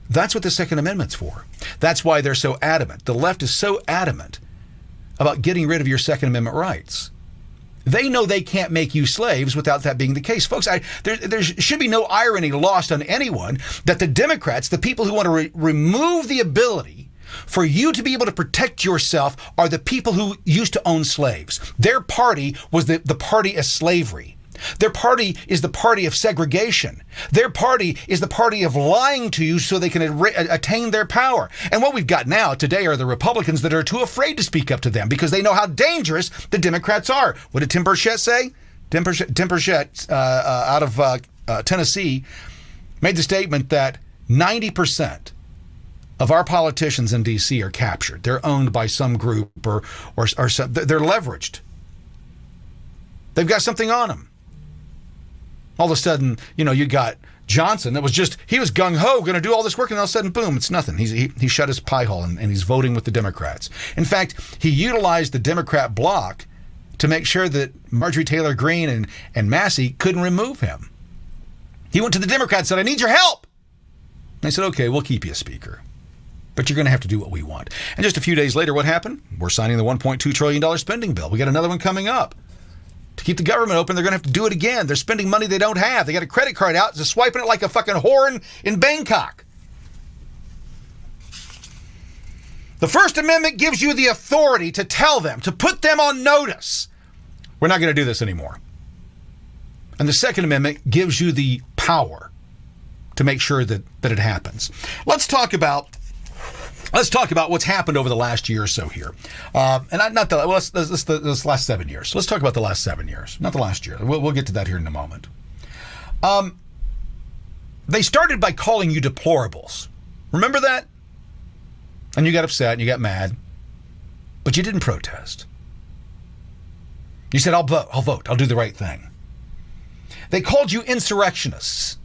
That's what the Second Amendment's for. That's why they're so adamant. The left is so adamant about getting rid of your Second Amendment rights. They know they can't make you slaves without that being the case. Folks, there should be no irony lost on anyone that the Democrats, the people who want to remove the ability for you to be able to protect yourself, are the people who used to own slaves. Their party was the party of slavery. Their party is the party of segregation. Their party is the party of lying to you so they can attain their power. And what we've got now today are the Republicans that are too afraid to speak up to them because they know how dangerous the Democrats are. What did Tim Burchett say? Tim Burchett out of Tennessee made the statement that 90% of our politicians in D.C. are captured. They're owned by some group or some, they're leveraged. They've got something on them. All of a sudden, you got Johnson that was he was gung-ho, going to do all this work, and all of a sudden, boom, it's nothing. He shut his pie hole, and he's voting with the Democrats. In fact, he utilized the Democrat bloc to make sure that Marjorie Taylor Greene and Massey couldn't remove him. He went to the Democrats and said, I need your help. And they said, okay, we'll keep you a speaker. But you're going to have to do what we want. And just a few days later, what happened? We're signing the $1.2 trillion spending bill. We got another one coming up. To keep the government open, they're going to have to do it again. They're spending money they don't have. They got a credit card out, just swiping it like a fucking whore in Bangkok. The First Amendment gives you the authority to tell them, to put them on notice. We're not going to do this anymore. And the Second Amendment gives you the power to make sure that it happens. Let's talk about what's happened over the last year or so here. This last 7 years. Let's talk about the last 7 years, not the last year. We'll get to that here in a moment. They started by calling you deplorables. Remember that? And you got upset and you got mad, but you didn't protest. You said, I'll vote. I'll do the right thing. They called you insurrectionists.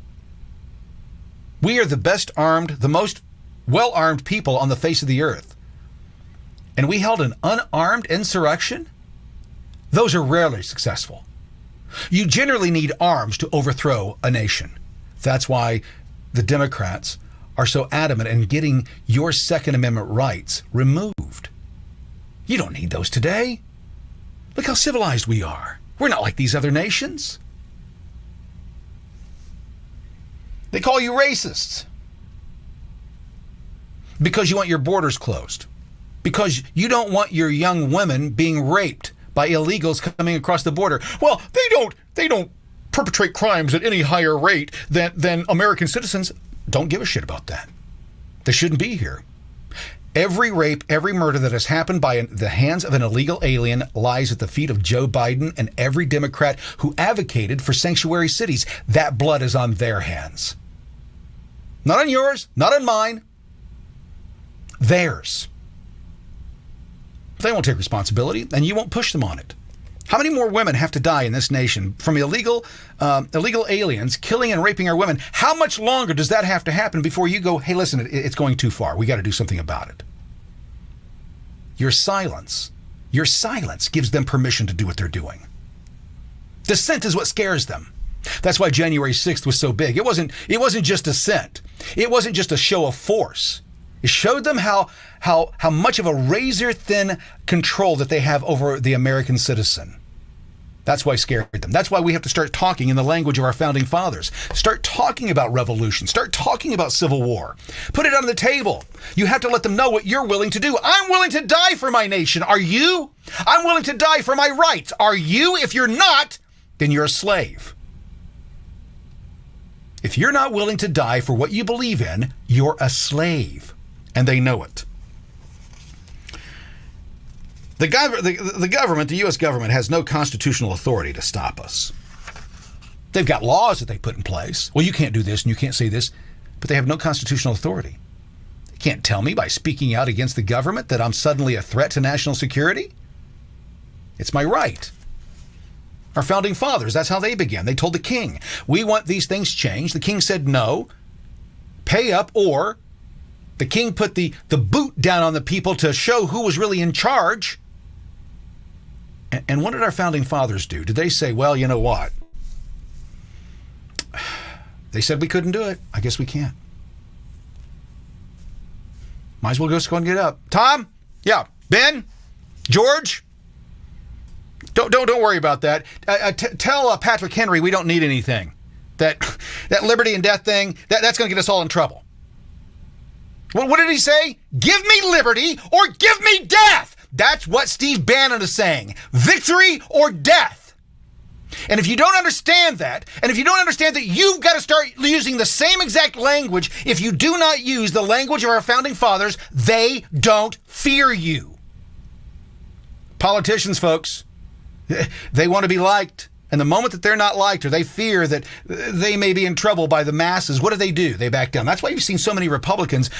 We are the best armed, the most well-armed people on the face of the earth. And we held an unarmed insurrection? Those are rarely successful. You generally need arms to overthrow a nation. That's why the Democrats are so adamant in getting your Second Amendment rights removed. You don't need those today. Look how civilized we are. We're not like these other nations. They call you racists because you want your borders closed, because you don't want your young women being raped by illegals coming across the border. Well, they don't perpetrate crimes at any higher rate than American citizens. Don't give a shit about that. They shouldn't be here. Every rape, every murder that has happened by the hands of an illegal alien lies at the feet of Joe Biden and every Democrat who advocated for sanctuary cities. That blood is on their hands. Not on yours, not on mine. theirs. But they won't take responsibility, and you won't push them on it. How many more women have to die in this nation from illegal aliens killing and raping our women? How much longer does that have to happen before you go, hey, listen, it's going too far. We got to do something about it. Your silence gives them permission to do what they're doing. Dissent is what scares them. That's why January 6th was so big. It wasn't just dissent. It wasn't just a show of force. It showed them how much of a razor-thin control that they have over the American citizen. That's why it scared them. That's why we have to start talking in the language of our founding fathers. Start talking about revolution. Start talking about civil war. Put it on the table. You have to let them know what you're willing to do. I'm willing to die for my nation. Are you? I'm willing to die for my rights. Are you? If you're not, then you're a slave. If you're not willing to die for what you believe in, you're a slave. And they know it. The government, the U.S. government, has no constitutional authority to stop us. They've got laws that they put in place. Well, you can't do this and you can't say this, but they have no constitutional authority. They can't tell me by speaking out against the government that I'm suddenly a threat to national security. It's my right. Our founding fathers, that's how they began. They told the king, we want these things changed. The king said no, pay up, or the king put the boot down on the people to show who was really in charge. And what did our founding fathers do? Did they say, well, you know what? They said we couldn't do it. I guess we can't. Might as well just go and get up. Tom? Yeah. Ben? George? Don't worry about that. Tell Patrick Henry we don't need anything. That liberty and death thing, that's going to get us all in trouble. What did he say? Give me liberty or give me death. That's what Steve Bannon is saying. Victory or death. And if you don't understand that, and if you don't understand that you've got to start using the same exact language, if you do not use the language of our founding fathers, they don't fear you. Politicians, folks, they want to be liked. And the moment that they're not liked or they fear that they may be in trouble by the masses, what do? They back down. That's why you've seen so many Republicans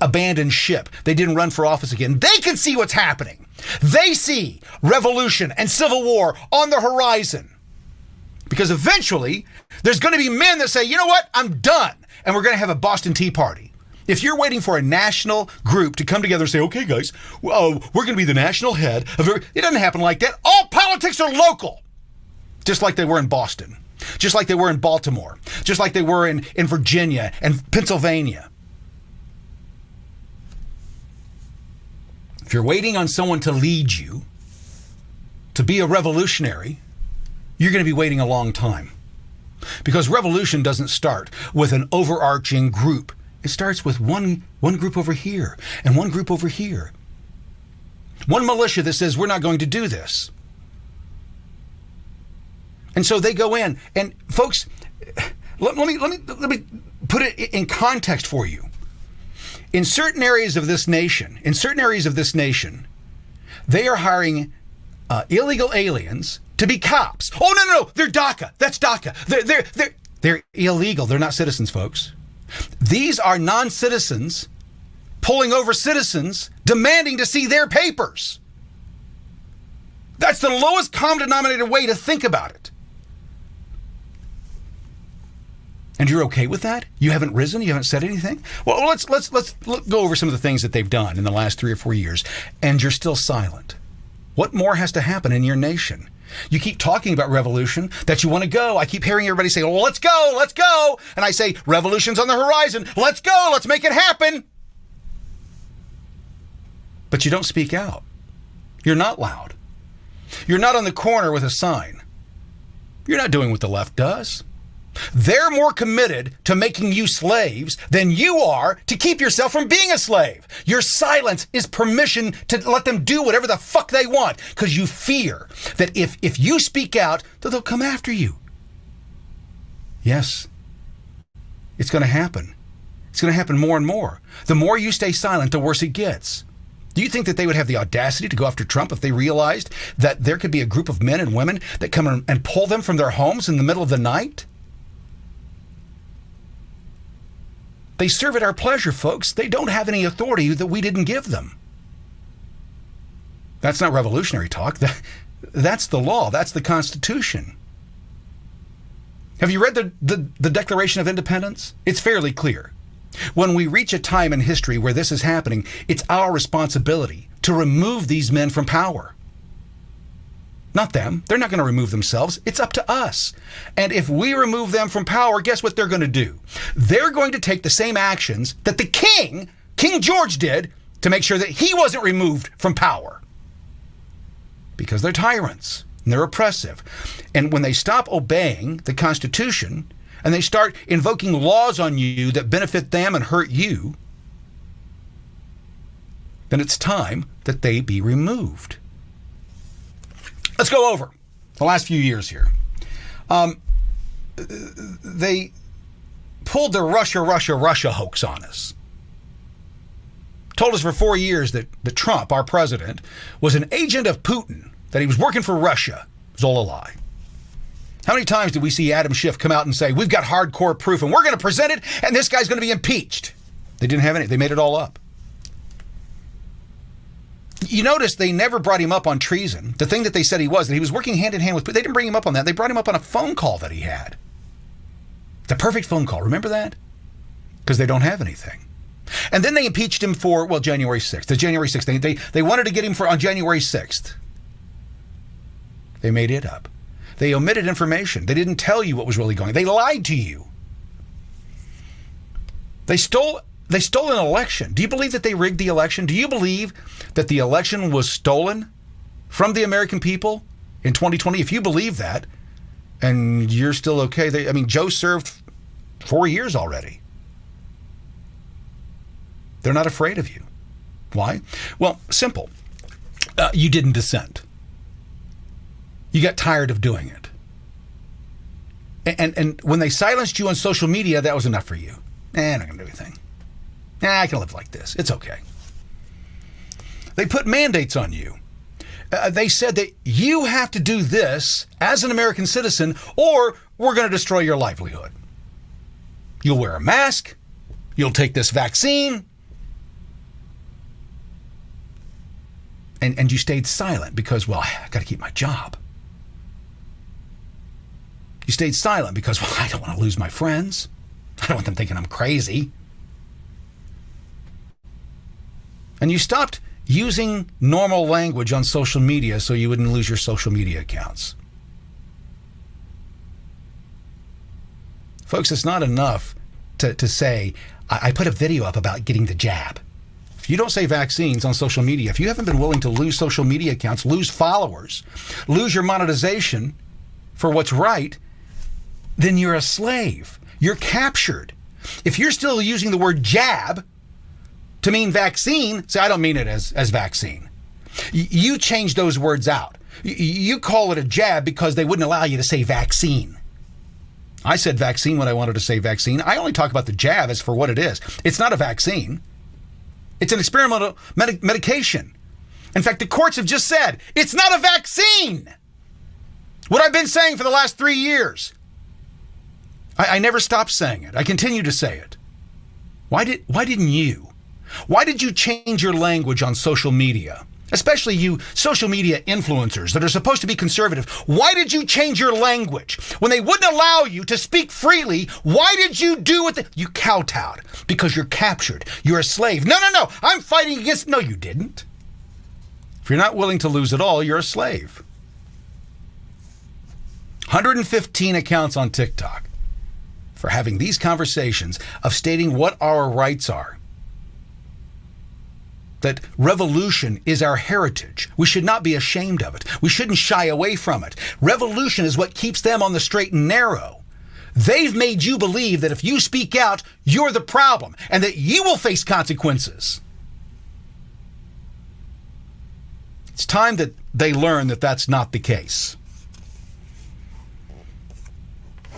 abandon ship. They didn't run for office again. They can see what's happening. They see revolution and civil war on the horizon. Because eventually, there's going to be men that say, you know what, I'm done. And we're going to have a Boston Tea Party. If you're waiting for a national group to come together and say, okay, guys, we're going to be the national head of it doesn't happen like that. All politics are local. Just like they were in Boston, just like they were in Baltimore, just like they were in Virginia and Pennsylvania. If you're waiting on someone to lead you, to be a revolutionary, you're going to be waiting a long time. Because revolution doesn't start with an overarching group. It starts with one group over here and one group over here. One militia that says, we're not going to do this. And so they go in, and folks, let me put it in context for you. In certain areas of this nation, they are hiring illegal aliens to be cops. Oh no, they're DACA. That's DACA. They're illegal. They're not citizens, folks. These are non-citizens pulling over citizens, demanding to see their papers. That's the lowest common denominator way to think about it. And you're okay with that? You haven't risen? You haven't said anything? Well, let's go over some of the things that they've done in the last 3 or 4 years, and you're still silent. What more has to happen in your nation? You keep talking about revolution, that you want to go. I keep hearing everybody say, well, let's go. And I say, revolution's on the horizon. Let's go. Let's make it happen. But you don't speak out. You're not loud. You're not on the corner with a sign. You're not doing what the left does. They're more committed to making you slaves than you are to keep yourself from being a slave. Your silence is permission to let them do whatever the fuck they want, because you fear that if you speak out, that they'll come after you. Yes, it's going to happen. It's going to happen more and more. The more you stay silent, the worse it gets. Do you think that they would have the audacity to go after Trump if they realized that there could be a group of men and women that come and pull them from their homes in the middle of the night? They serve at our pleasure, folks. They don't have any authority that we didn't give them. That's not revolutionary talk. That's the law. That's the Constitution. Have you read the Declaration of Independence? It's fairly clear. When we reach a time in history where this is happening, it's our responsibility to remove these men from power. Not them. They're not going to remove themselves. It's up to us. And if we remove them from power, guess what they're going to do? They're going to take the same actions that the King George did to make sure that he wasn't removed from power. Because they're tyrants and they're oppressive. And when they stop obeying the Constitution and they start invoking laws on you that benefit them and hurt you, then it's time that they be removed. Let's go over the last few years here. They pulled the Russia hoax on us. Told us for 4 years that Trump, our president, was an agent of Putin, that he was working for Russia. It was all a lie. How many times did we see Adam Schiff come out and say, we've got hardcore proof and we're going to present it and this guy's going to be impeached? They didn't have any. They made it all up. You notice they never brought him up on treason. The thing that they said he was, that he was working hand in hand with Putin. They didn't bring him up on that. They brought him up on a phone call that he had. The perfect phone call. Remember that? Because they don't have anything. And then they impeached him for, January 6th. The January 6th. They wanted to get him on January 6th. They made it up. They omitted information. They didn't tell you what was really going on. They lied to you. They stole an election. Do you believe that they rigged the election? Do you believe that the election was stolen from the American people in 2020? If you believe that, and you're still okay, Joe served 4 years already. They're not afraid of you. Why? Well, simple. You didn't dissent. You got tired of doing it. And when they silenced you on social media, that was enough for you. I'm not going to do anything. I can live like this. It's okay. They put mandates on you. They said that you have to do this as an American citizen or we're going to destroy your livelihood. You'll wear a mask. You'll take this vaccine. And you stayed silent because, I got to keep my job. You stayed silent because, I don't want to lose my friends. I don't want them thinking I'm crazy. And you stopped using normal language on social media so you wouldn't lose your social media accounts. Folks, it's not enough to say, I put a video up about getting the jab. If you don't say vaccines on social media, if you haven't been willing to lose social media accounts, lose followers, lose your monetization for what's right, then you're a slave. You're captured. If you're still using the word jab to mean vaccine, say, I don't mean it as vaccine. You change those words out. You call it a jab because they wouldn't allow you to say vaccine. I said vaccine when I wanted to say vaccine. I only talk about the jab as for what it is. It's not a vaccine. It's an experimental medication. In fact, the courts have just said, it's not a vaccine. What I've been saying for the last 3 years. I never stopped saying it. I continue to say it. Why didn't you? Why did you change your language on social media? Especially you social media influencers that are supposed to be conservative. Why did you change your language? When they wouldn't allow you to speak freely, why did you do what you kowtowed? Because you're captured. You're a slave. No. I'm fighting against... No, you didn't. If you're not willing to lose it all, you're a slave. 115 accounts on TikTok for having these conversations of stating what our rights are. That revolution is our heritage. We should not be ashamed of it. We shouldn't shy away from it. Revolution is what keeps them on the straight and narrow. They've made you believe that if you speak out, you're the problem and that you will face consequences. It's time that they learn that that's not the case.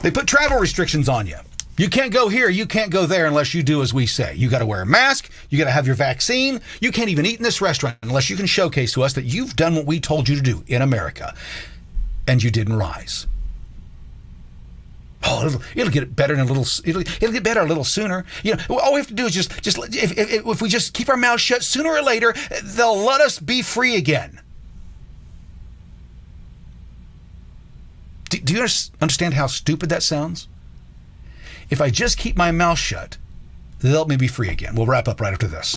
They put travel restrictions on you. You can't go here, you can't go there unless you do as we say. You got to wear a mask, you got to have your vaccine, you can't even eat in this restaurant unless you can showcase to us that you've done what we told you to do in America. And you didn't rise. Oh, it'll get better in a little. It'll get better a little sooner. All we have to do is just if we just keep our mouths shut, sooner or later they'll let us be free again. Do you understand how stupid that sounds? If I just keep my mouth shut, they'll let me be free again. We'll wrap up right after this.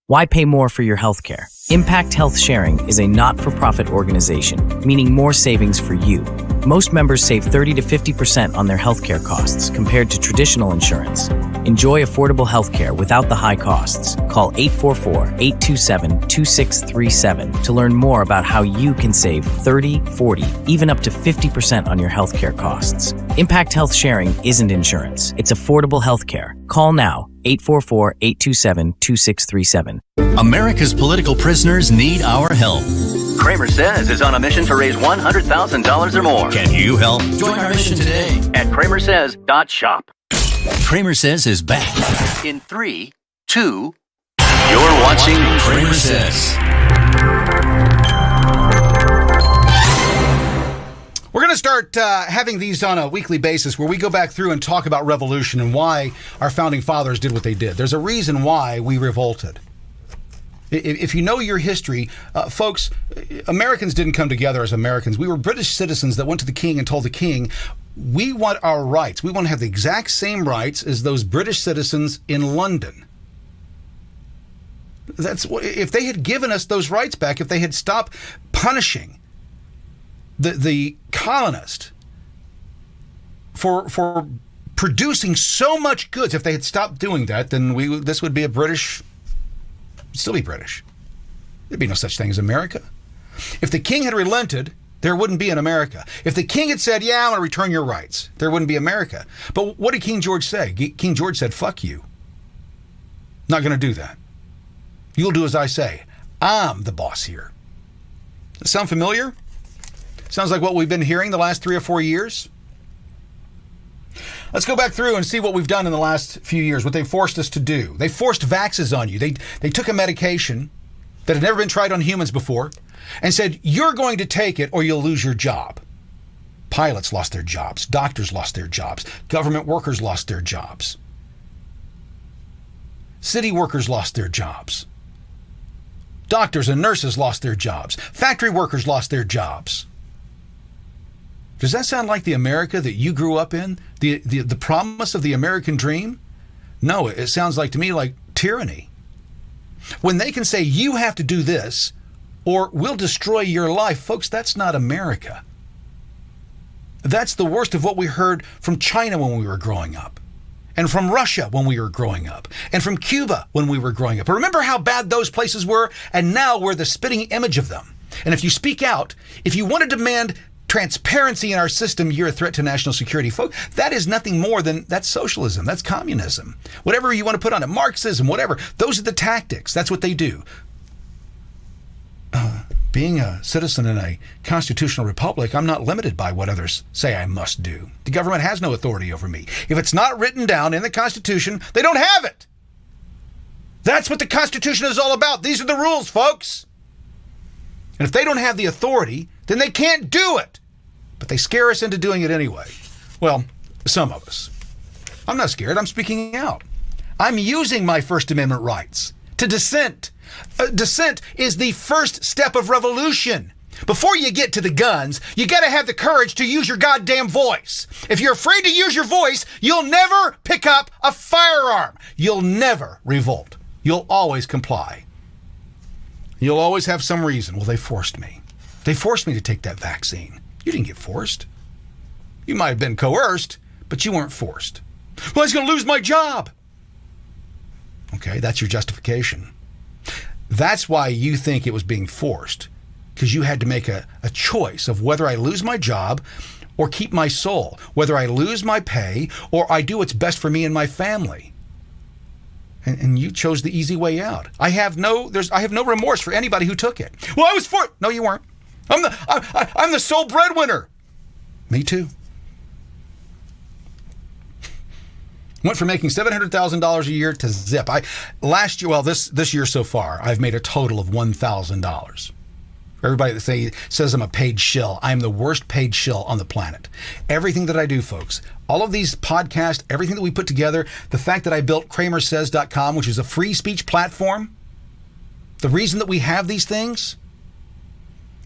Why pay more for your healthcare? Impact Health Sharing is a not-for-profit organization, meaning more savings for you. Most members save 30 to 50% on their healthcare costs compared to traditional insurance. Enjoy affordable healthcare without the high costs. Call 844-827-2637 to learn more about how you can save 30, 40, even up to 50% on your healthcare costs. Impact Health Sharing isn't insurance. It's affordable healthcare. Call now, 844-827-2637. America's political prisoners need our help. CramerSez is on a mission to raise $100,000 or more. Can you help? Join our mission today at CramerSez.shop. CramerSez is back. In 3, 2, you're watching CramerSez. We're going to start having these on a weekly basis where we go back through and talk about revolution and why our founding fathers did what they did. There's a reason why we revolted. If you know your history, folks, Americans didn't come together as Americans. We were British citizens that went to the king and told the king, we want our rights. We want to have the exact same rights as those British citizens in London. If they had given us those rights back, if they had stopped punishing the colonist for producing so much goods, if they had stopped doing that, then this would be still be British. There'd be no such thing as America. If the king had relented, there wouldn't be an America. If the king had said, yeah, I want to return your rights, there wouldn't be America. But what did King George say? King George said, fuck you. Not going to do that. You'll do as I say. I'm the boss here. Does that sound familiar? Sounds like what we've been hearing the last 3 or 4 years. Let's go back through and see what we've done in the last few years, what they forced us to do. They forced vaxes on you. They took a medication that had never been tried on humans before and said, you're going to take it or you'll lose your job. Pilots lost their jobs. Doctors lost their jobs. Government workers lost their jobs. City workers lost their jobs. Doctors and nurses lost their jobs. Factory workers lost their jobs. Does that sound like the America that you grew up in? The promise of the American dream? No, it sounds like to me like tyranny. When they can say you have to do this or we'll destroy your life, folks, that's not America. That's the worst of what we heard from China when we were growing up, and from Russia when we were growing up, and from Cuba when we were growing up. Remember how bad those places were? And now we're the spitting image of them. And if you speak out, if you want to demand transparency in our system, you're a threat to national security. Folks, that is nothing more than, that's socialism, that's communism. Whatever you want to put on it, Marxism, whatever, those are the tactics. That's what they do. Being a citizen in a constitutional republic, I'm not limited by what others say I must do. The government has no authority over me. If it's not written down in the Constitution, they don't have it. That's what the Constitution is all about. These are the rules, folks. And if they don't have the authority, then they can't do it. But they scare us into doing it anyway. Well, some of us. I'm not scared. I'm speaking out. I'm using my First Amendment rights to dissent. Dissent is the first step of revolution. Before you get to the guns, you got to have the courage to use your goddamn voice. If you're afraid to use your voice, you'll never pick up a firearm. You'll never revolt. You'll always comply. You'll always have some reason. Well, they forced me. They forced me to take that vaccine. You didn't get forced. You might have been coerced, but you weren't forced. Well, I was going to lose my job. Okay, that's your justification. That's why you think it was being forced, because you had to make a choice of whether I lose my job or keep my soul, whether I lose my pay or I do what's best for me and my family. And you chose the easy way out. I have no remorse for anybody who took it. Well, I was forced. No, you weren't. I'm the sole breadwinner. Me too. Went from making $700,000 a year to zip. Last year, this year so far, I've made a total of $1,000. Everybody that says I'm a paid shill, I'm the worst paid shill on the planet. Everything that I do, folks, all of these podcasts, everything that we put together, the fact that I built CramerSez.com, which is a free speech platform, the reason that we have these things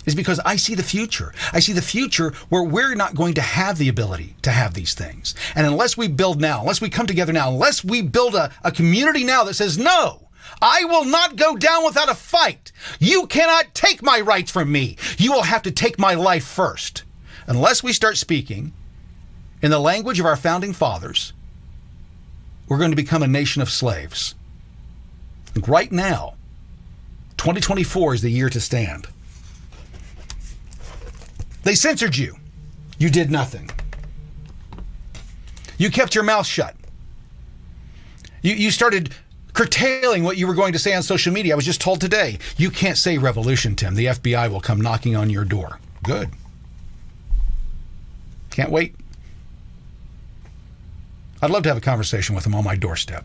is because I see the future. I see the future where we're not going to have the ability to have these things. And unless we build now, unless we come together now, unless we build a community now that says, no, I will not go down without a fight. You cannot take my rights from me. You will have to take my life first. Unless we start speaking in the language of our founding fathers, we're going to become a nation of slaves. And right now, 2024 is the year to stand. They censored you. You did nothing. You kept your mouth shut. You started curtailing what you were going to say on social media. I was just told today, you can't say revolution, Tim. The FBI will come knocking on your door. Good. Can't wait. I'd love to have a conversation with them on my doorstep.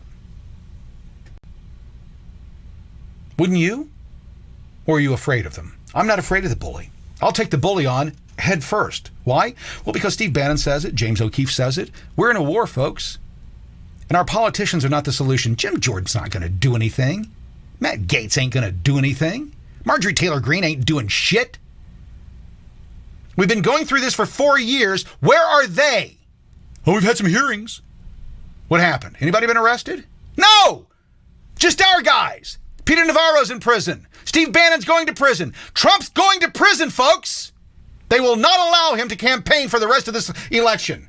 Wouldn't you? Or are you afraid of them? I'm not afraid of the bully. I'll take the bully on head first. Why? Well, because Steve Bannon says it. James O'Keefe says it. We're in a war, folks. And our politicians are not the solution. Jim Jordan's not going to do anything. Matt Gaetz ain't going to do anything. Marjorie Taylor Greene ain't doing shit. We've been going through this for 4 years. Where are they? Oh, we've had some hearings. What happened? Anybody been arrested? No! Just our guys. Peter Navarro's in prison. Steve Bannon's going to prison. Trump's going to prison, folks. They will not allow him to campaign for the rest of this election.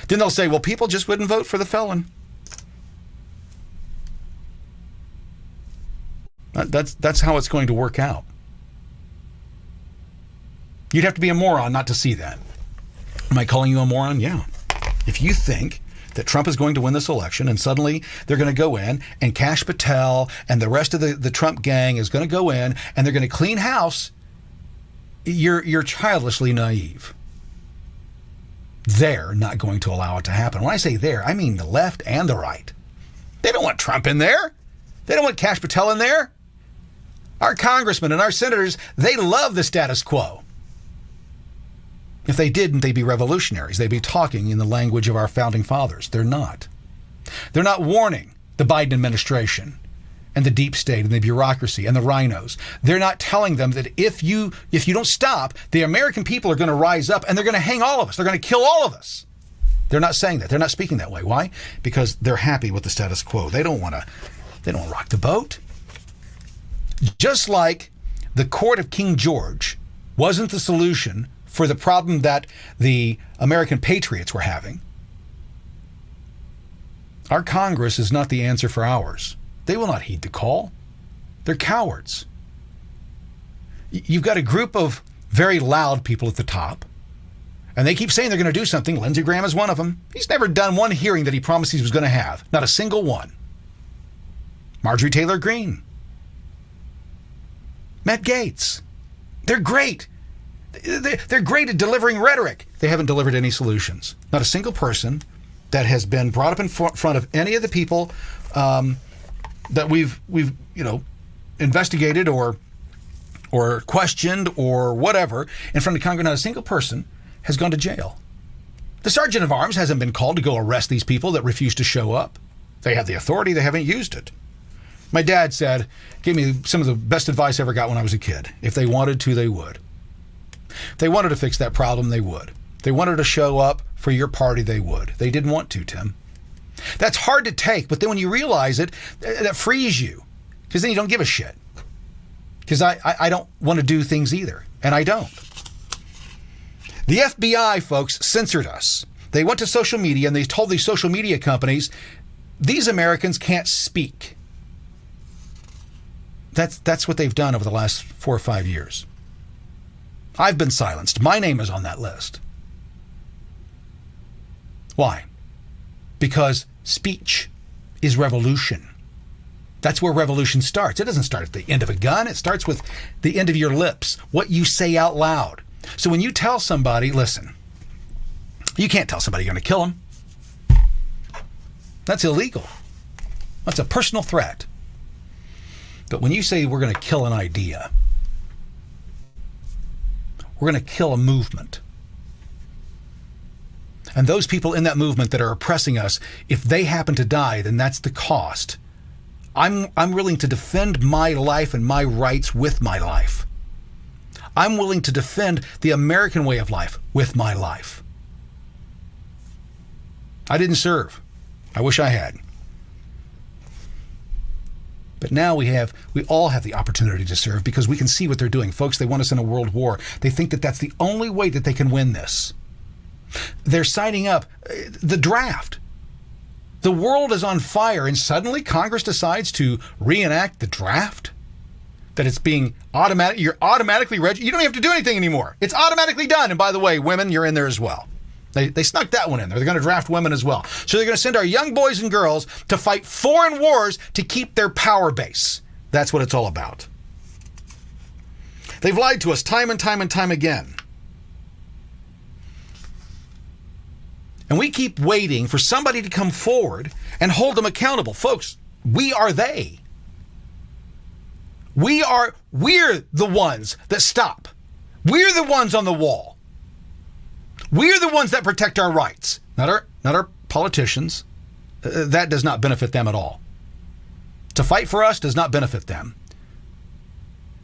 Then they'll say, well, people just wouldn't vote for the felon. That's how it's going to work out. You'd have to be a moron not to see that. Am I calling you a moron? Yeah. If you think that Trump is going to win this election and suddenly they're going to go in and Kash Patel and the rest of the Trump gang is going to go in and they're going to clean house, you're childishly naive. They're not going to allow it to happen. When I say there, I mean the left and the right. They don't want Trump in there. They don't want Kash Patel in there. Our congressmen and our senators, they love the status quo. If they didn't, they'd be revolutionaries. They'd be talking in the language of our founding fathers. They're not. They're not warning the Biden administration and the deep state and the bureaucracy and the rhinos. They're not telling them that if you don't stop, the American people are going to rise up and they're going to hang all of us. They're going to kill all of us. They're not saying that. They're not speaking that way. Why? Because they're happy with the status quo. They don't want to rock the boat. Just like the court of King George wasn't the solution for the problem that the American patriots were having, our Congress is not the answer for ours. They will not heed the call. They're cowards. You've got a group of very loud people at the top, and they keep saying they're going to do something. Lindsey Graham is one of them. He's never done one hearing that he promised he was going to have. Not a single one. Marjorie Taylor Greene. Matt Gaetz. They're great. They're great at delivering rhetoric. They haven't delivered any solutions. Not a single person that has been brought up in front of any of the people that we've investigated or questioned or whatever in front of Congress. Not a single person has gone to jail. The sergeant of arms hasn't been called to go arrest these people that refuse to show up. They have the authority. They haven't used it. My dad gave me some of the best advice I ever got when I was a kid. If they wanted to, they would. If they wanted to fix that problem, they would. If they wanted to show up for your party, they would. They didn't want to, Tim. That's hard to take, but then when you realize it, that frees you. Because then you don't give a shit. Because I don't want to do things either. And I don't. The FBI, folks, censored us. They went to social media and they told these social media companies, these Americans can't speak. That's what they've done over the last 4 or 5 years. I've been silenced. My name is on that list. Why? Because speech is revolution. That's where revolution starts. It doesn't start at the end of a gun. It starts with the end of your lips, what you say out loud. So when you tell somebody, listen, you can't tell somebody you're going to kill them. That's illegal. That's a personal threat. But when you say we're going to kill an idea, we're going to kill a movement, and those people in that movement that are oppressing us, if they happen to die, then that's the cost. I'm willing to defend my life and my rights with my life. I'm willing to defend the American way of life with my life. I didn't serve. I wish I had. But now we all have the opportunity to serve because we can see what they're doing. Folks, they want us in a world war. They think that that's the only way that they can win this. They're signing up the draft. The world is on fire, and suddenly Congress decides to reenact the draft? That it's being automatic. You're automatically registered. You don't have to do anything anymore. It's automatically done. And by the way, women, you're in there as well. They snuck that one in there. They're going to draft women as well. So they're going to send our young boys and girls to fight foreign wars to keep their power base. That's what it's all about. They've lied to us time and time and time again. And we keep waiting for somebody to come forward and hold them accountable. Folks, we are they. We're the ones that stop. We're the ones on the wall. We're the ones that protect our rights, not our politicians. That does not benefit them at all. To fight for us does not benefit them.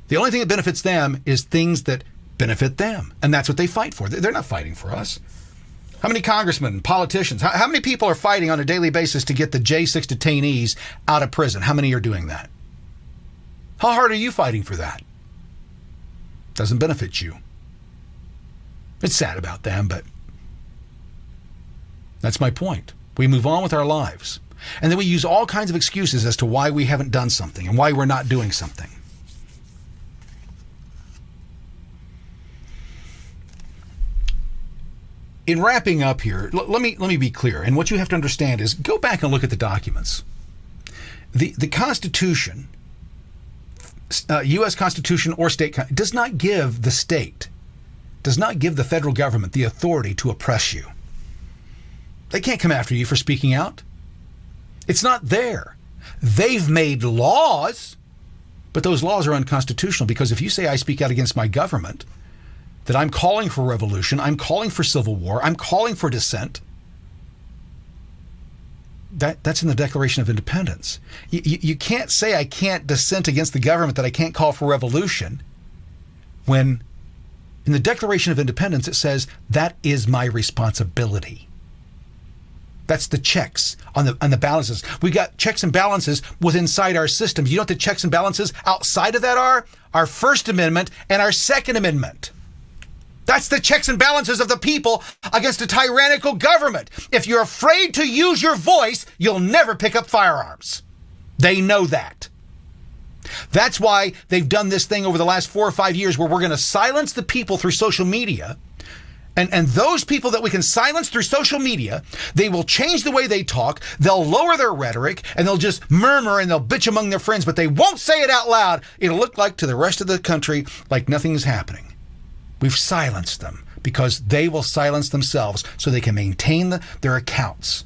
The only thing that benefits them is things that benefit them, and that's what they fight for. They're not fighting for us. How many congressmen, politicians, how many people are fighting on a daily basis to get the J6 detainees out of prison? How many are doing that? How hard are you fighting for that? Doesn't benefit you. It's sad about them, but that's my point. We move on with our lives, and then we use all kinds of excuses as to why we haven't done something and why we're not doing something. In wrapping up here, let me be clear. And what you have to understand is go back and look at the documents. The Constitution, U.S. Constitution or state, does not give the state, does not give the federal government the authority to oppress you. They can't come after you for speaking out. It's not there. They've made laws, but those laws are unconstitutional because if you say I speak out against my government, that I'm calling for revolution, I'm calling for civil war, I'm calling for dissent. That's in the Declaration of Independence. You can't say I can't dissent against the government, that I can't call for revolution, when in the Declaration of Independence it says that is my responsibility. That's the checks on the balances. We got checks and balances within inside our systems. You know what the checks and balances outside of that are? Our First Amendment and our Second Amendment. That's the checks and balances of the people against a tyrannical government. If you're afraid to use your voice, you'll never pick up firearms. They know that. That's why they've done this thing over the last 4 or 5 years where we're going to silence the people through social media. And those people that we can silence through social media, they will change the way they talk, they'll lower their rhetoric, and they'll just murmur and they'll bitch among their friends, but they won't say it out loud. It'll look like to the rest of the country like nothing's happening. We've silenced them because they will silence themselves so they can maintain their accounts.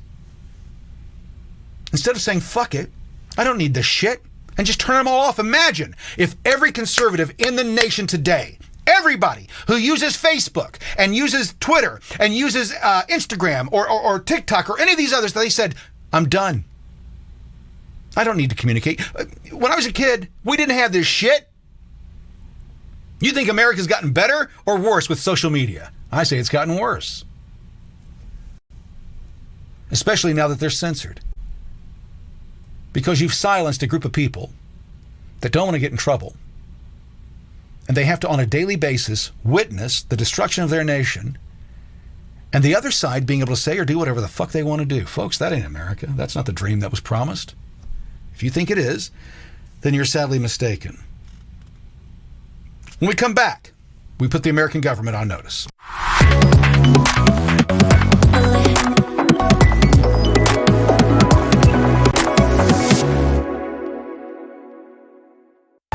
Instead of saying, fuck it, I don't need this shit, and just turn them all off. Imagine if every conservative in the nation today, everybody who uses Facebook and uses Twitter and uses Instagram or TikTok or any of these others, they said, I'm done. I don't need to communicate. When I was a kid, we didn't have this shit. You think America's gotten better or worse with social media? I say it's gotten worse. Especially now that they're censored. Because you've silenced a group of people that don't want to get in trouble. And they have to, on a daily basis, witness the destruction of their nation. And the other side being able to say or do whatever the fuck they want to do. Folks, that ain't America. That's not the dream that was promised. If you think it is, then you're sadly mistaken. When we come back, we put the American government on notice.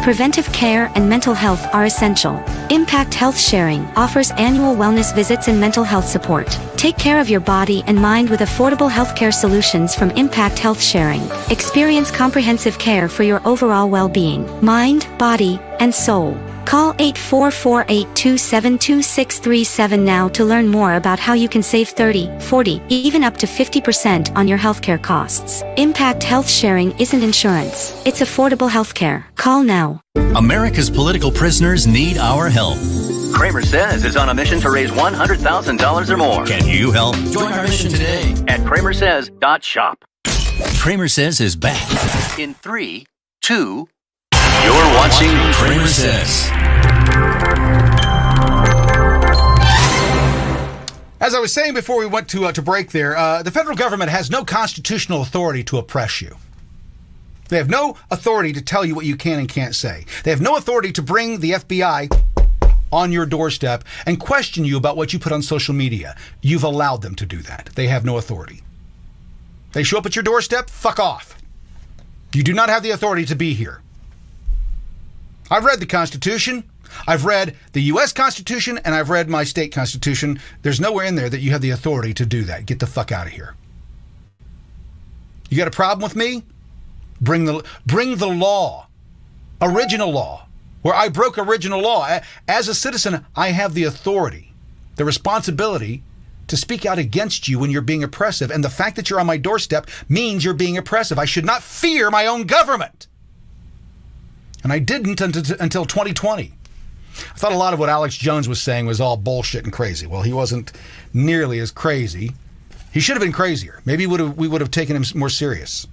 preventive care, and mental health are essential. Impact Health Sharing offers annual wellness visits and mental health support. Take care of your body and mind with affordable healthcare solutions from Impact Health Sharing. Experience comprehensive care for your overall well-being, mind, body, and soul. Call 844-827-2637 now to learn more about how you can save 30, 40, even up to 50% on your healthcare costs. Impact Health Sharing isn't insurance. It's affordable healthcare. Call now. America's political prisoners need our help. CramerSez is on a mission to raise $100,000 or more. Can you help? Join our mission today At CramerSez.shop. CramerSez is back. In 3, 2, you're watching CramerSez. As I was saying before we went to break there, the federal government has no constitutional authority to oppress you. They have no authority to tell you what you can and can't say. They have no authority to bring the FBI on your doorstep and question you about what you put on social media. You've allowed them to do that. They have no authority. They show up at your doorstep, fuck off. You do not have the authority to be here. I've read the Constitution. I've read the U.S. Constitution, and I've read my state Constitution. There's nowhere in there that you have the authority to do that. Get the fuck out of here. You got a problem with me? Bring the law, original law, where I broke original law. As a citizen, I have the authority, the responsibility to speak out against you when you're being oppressive. And the fact that you're on my doorstep means you're being oppressive. I should not fear my own government. And I didn't until 2020. I thought a lot of what Alex Jones was saying was all bullshit and crazy. Well, he wasn't nearly as crazy. He should have been crazier. Maybe we would have taken him more serious.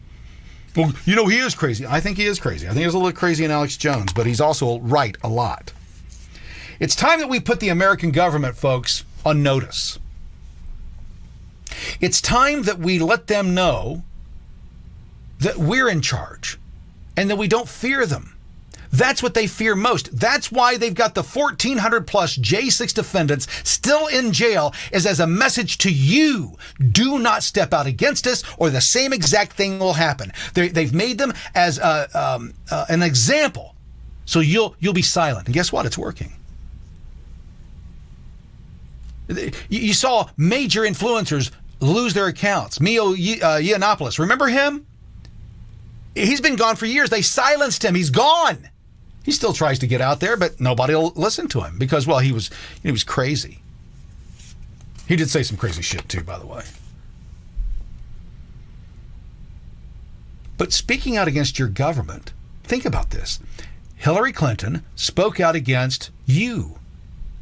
Well, you know, he is crazy. I think he is crazy. I think he's a little crazy in Alex Jones, but he's also right a lot. It's time that we put the American government, folks, on notice. It's time that we let them know that we're in charge and that we don't fear them. That's what they fear most. That's why they've got the 1,400 plus J6 defendants still in jail, is as a message to you. Do not step out against us or the same exact thing will happen. They've made them as an example. So you'll be silent. And guess what? It's working. You saw major influencers lose their accounts. Mio Yiannopoulos, remember him? He's been gone for years. They silenced him. He's gone. He still tries to get out there, but nobody will listen to him because, well, he was crazy. He did say some crazy shit too, by the way. But speaking out against your government, think about this. Hillary Clinton spoke out against you,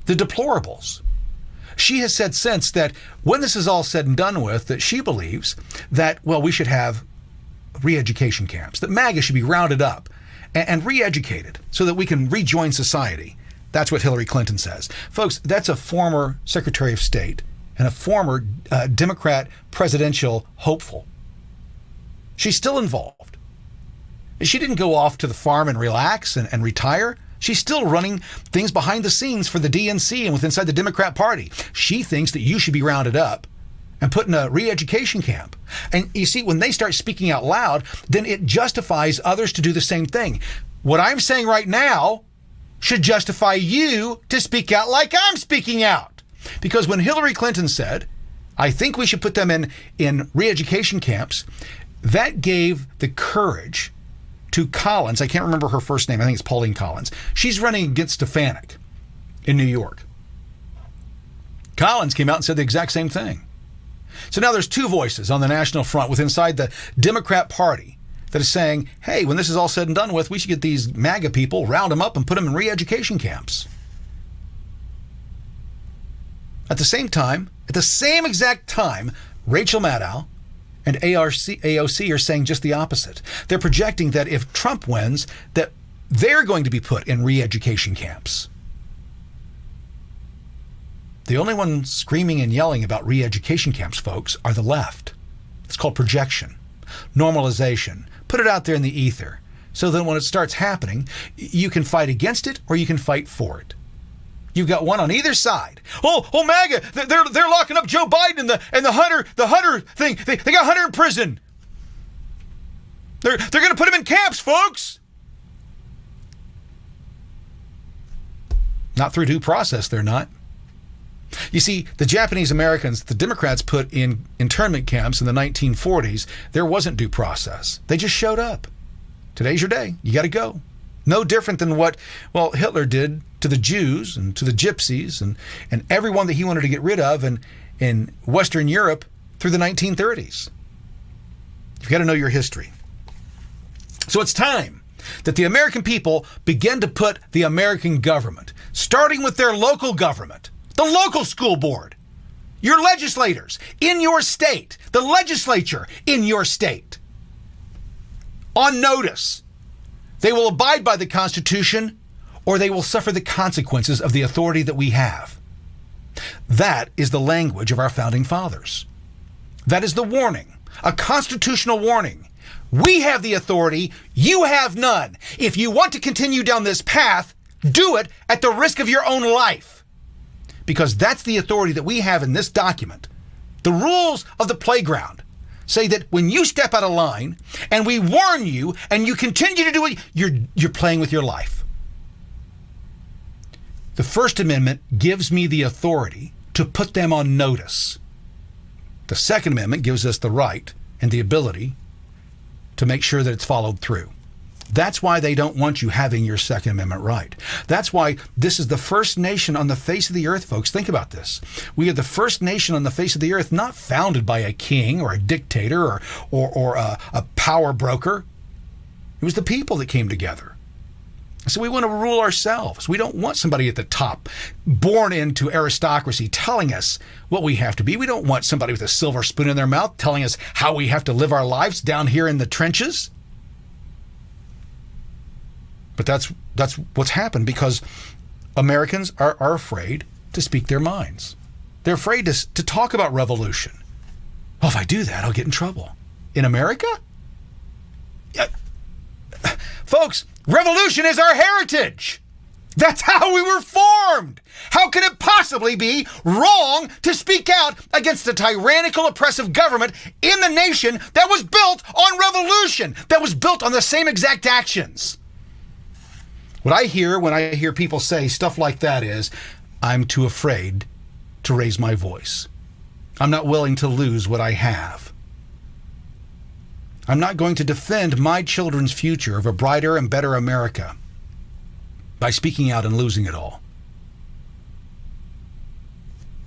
the deplorables. She has said since that when this is all said and done with, that she believes that, well, we should have re-education camps, that MAGA should be rounded up and re-educated so that we can rejoin society. That's what Hillary Clinton says. Folks, that's a former Secretary of State and a former Democrat presidential hopeful. She's still involved. She didn't go off to the farm and relax and retire. She's still running things behind the scenes for the DNC and with inside the Democrat Party. She thinks that you should be rounded up and put in a re-education camp. And you see, when they start speaking out loud, then it justifies others to do the same thing. What I'm saying right now should justify you to speak out like I'm speaking out. Because when Hillary Clinton said, I think we should put them in re-education camps, that gave the courage to Collins. I can't remember her first name. I think it's Pauline Collins. She's running against Stefanik in New York. Collins came out and said the exact same thing. So now there's two voices on the national front with inside the Democrat Party that is saying, hey, when this is all said and done with, we should get these MAGA people, round them up and put them in re-education camps. At the same time, at the same exact time, Rachel Maddow and AOC are saying just the opposite. They're projecting that if Trump wins, that they're going to be put in re-education camps. The only ones screaming and yelling about re-education camps, folks, are the left. It's called projection, normalization. Put it out there in the ether so that when it starts happening, you can fight against it or you can fight for it. You've got one on either side. Oh, MAGA! They're locking up Joe Biden and the Hunter thing. They got Hunter in prison. They're going to put him in camps, folks. Not through due process, they're not. You see, the Japanese Americans, the Democrats put in internment camps in the 1940s, there wasn't due process. They just showed up. Today's your day. You got to go. No different than what, Hitler did to the Jews and to the Gypsies and everyone that he wanted to get rid of in Western Europe through the 1930s. You've got to know your history. So it's time that the American people begin to put the American government, starting with their local government, the local school board, your legislators in your state, the legislature in your state, on notice. They will abide by the Constitution or they will suffer the consequences of the authority that we have. That is the language of our founding fathers. That is the warning, a constitutional warning. We have the authority, you have none. If you want to continue down this path, do it at the risk of your own life. Because that's the authority that we have in this document. The rules of the playground say that when you step out of line and we warn you and you continue to do it, you're playing with your life. The First Amendment gives me the authority to put them on notice. The Second Amendment gives us the right and the ability to make sure that it's followed through. That's why they don't want you having your Second Amendment right. That's why this is the first nation on the face of the earth, folks. Think about this. We are the first nation on the face of the earth not founded by a king or a dictator or a power broker. It was the people that came together. So we want to rule ourselves. We don't want somebody at the top, born into aristocracy, telling us what we have to be. We don't want somebody with a silver spoon in their mouth telling us how we have to live our lives down here in the trenches. But that's what's happened because Americans are afraid to speak their minds. They're afraid to talk about revolution. Well, if I do that, I'll get in trouble. In America? Folks, revolution is our heritage. That's how we were formed. How can it possibly be wrong to speak out against a tyrannical, oppressive government in the nation that was built on revolution, that was built on the same exact actions? What I hear when I hear people say stuff like that is, I'm too afraid to raise my voice. I'm not willing to lose what I have. I'm not going to defend my children's future of a brighter and better America by speaking out and losing it all.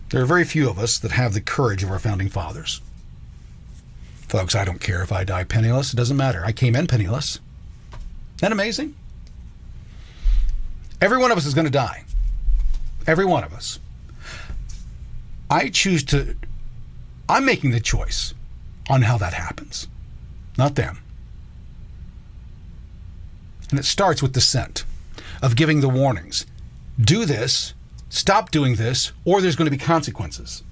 There are very few of us that have the courage of our founding fathers. Folks, I don't care if I die penniless. It doesn't matter. I came in penniless. Isn't that amazing? Every one of us is going to die. Every one of us. I'm making the choice on how that happens, not them. And it starts with dissent, of giving the warnings. Do this, stop doing this, or there's going to be consequences.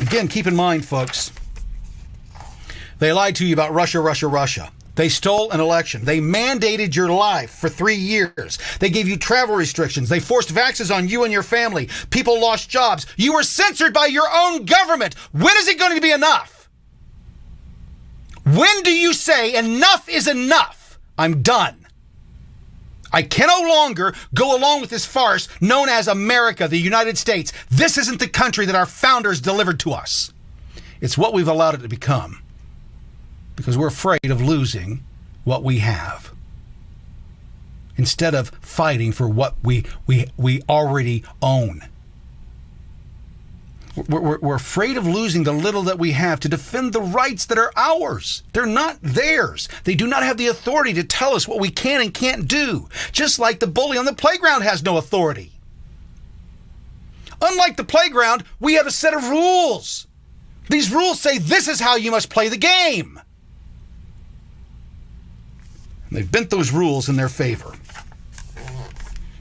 Again, keep in mind, folks, they lied to you about Russia. They stole an election. They mandated your life for 3 years. They gave you travel restrictions. They forced vaxes on you and your family. People lost jobs. You were censored by your own government. When is it going to be enough? When do you say enough is enough? I'm done. I can no longer go along with this farce known as America, the United States. This isn't the country that our founders delivered to us. It's what we've allowed it to become. Because we're afraid of losing what we have. Instead of fighting for what we already own. We're afraid of losing the little that we have to defend the rights that are ours. They're not theirs. They do not have the authority to tell us what we can and can't do. Just like the bully on the playground has no authority. Unlike the playground, we have a set of rules. These rules say this is how you must play the game. And they've bent those rules in their favor.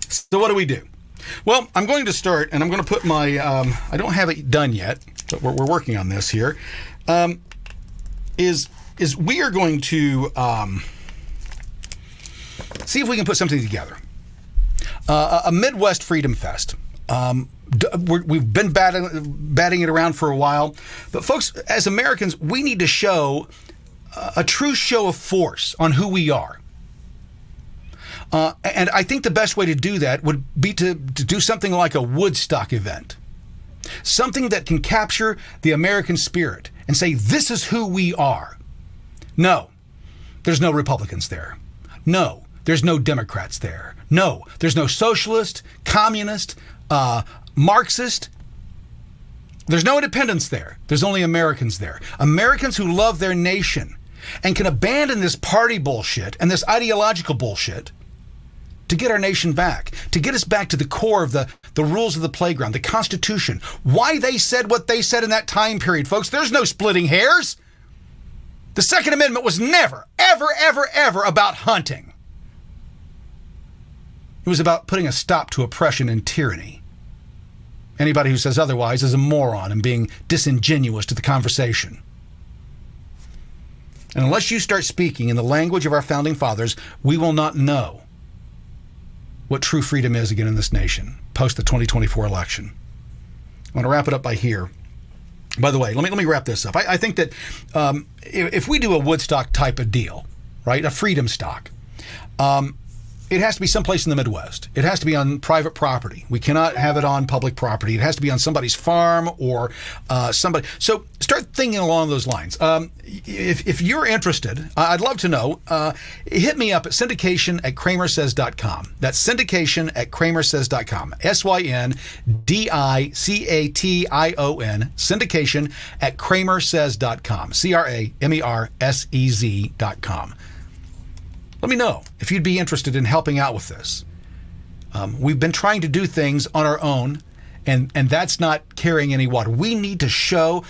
So what do we do? Well, I'm going to start, and I'm going to put my, I don't have it done yet, but we're working on this here, is we are going to see if we can put something together. A Midwest Freedom Fest. We've been batting it around for a while, but folks, as Americans, we need to show a true show of force on who we are. And I think the best way to do that would be to do something like a Woodstock event. Something that can capture the American spirit and say, this is who we are. No, there's no Republicans there. No, there's no Democrats there. No, there's no socialist, communist, Marxist. There's no independents there. There's only Americans there. Americans who love their nation and can abandon this party bullshit and this ideological bullshit to get our nation back, to get us back to the core of the rules of the playground, the Constitution, why they said what they said in that time period, folks. There's no splitting hairs. The Second Amendment was never, ever, ever, ever about hunting. It was about putting a stop to oppression and tyranny. Anybody who says otherwise is a moron and being disingenuous to the conversation. And unless you start speaking in the language of our founding fathers, we will not know what true freedom is again in this nation post the 2024 election. I want to wrap it up by here. By the way, let me wrap this up. I think that if we do a Woodstock type of deal, right, a freedom stock, it has to be someplace in the Midwest. It has to be on private property. We cannot have it on public property. It has to be on somebody's farm or somebody. So start thinking along those lines. If you're interested, I'd love to know. Hit me up at syndication@CramerSez.com. That's syndication at CramerSez.com. SYNDICATION. Syndication at CramerSez.com. CramerSez.com. Let me know if you'd be interested in helping out with this. We've been trying to do things on our own, and that's not carrying any water. We need to show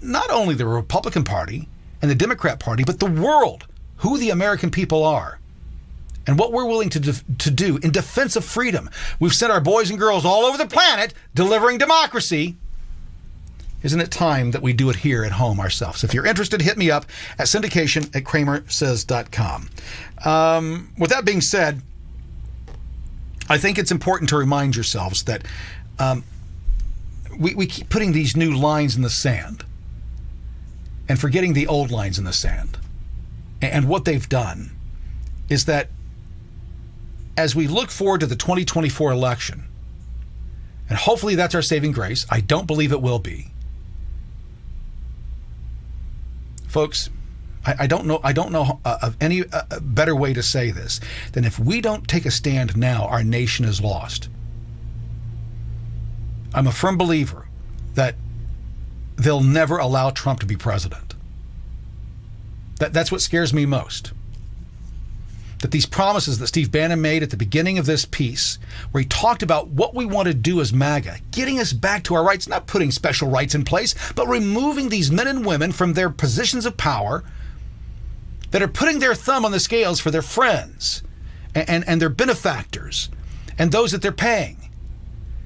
not only the Republican Party and the Democrat Party, but the world who the American people are and what we're willing to do in defense of freedom. We've sent our boys and girls all over the planet delivering democracy. Isn't it time that we do it here at home ourselves? If you're interested, hit me up at syndication@CramerSez.com. With that being said, I think it's important to remind yourselves that we keep putting these new lines in the sand and forgetting the old lines in the sand. And what they've done is that as we look forward to the 2024 election, and hopefully that's our saving grace, I don't believe it will be. Folks, I don't know of any better way to say this than if we don't take a stand now, our nation is lost. I'm a firm believer that they'll never allow Trump to be president. That's what scares me most. That these promises that Steve Bannon made at the beginning of this piece, where he talked about what we want to do as MAGA, getting us back to our rights, not putting special rights in place, but removing these men and women from their positions of power that are putting their thumb on the scales for their friends and their benefactors and those that they're paying.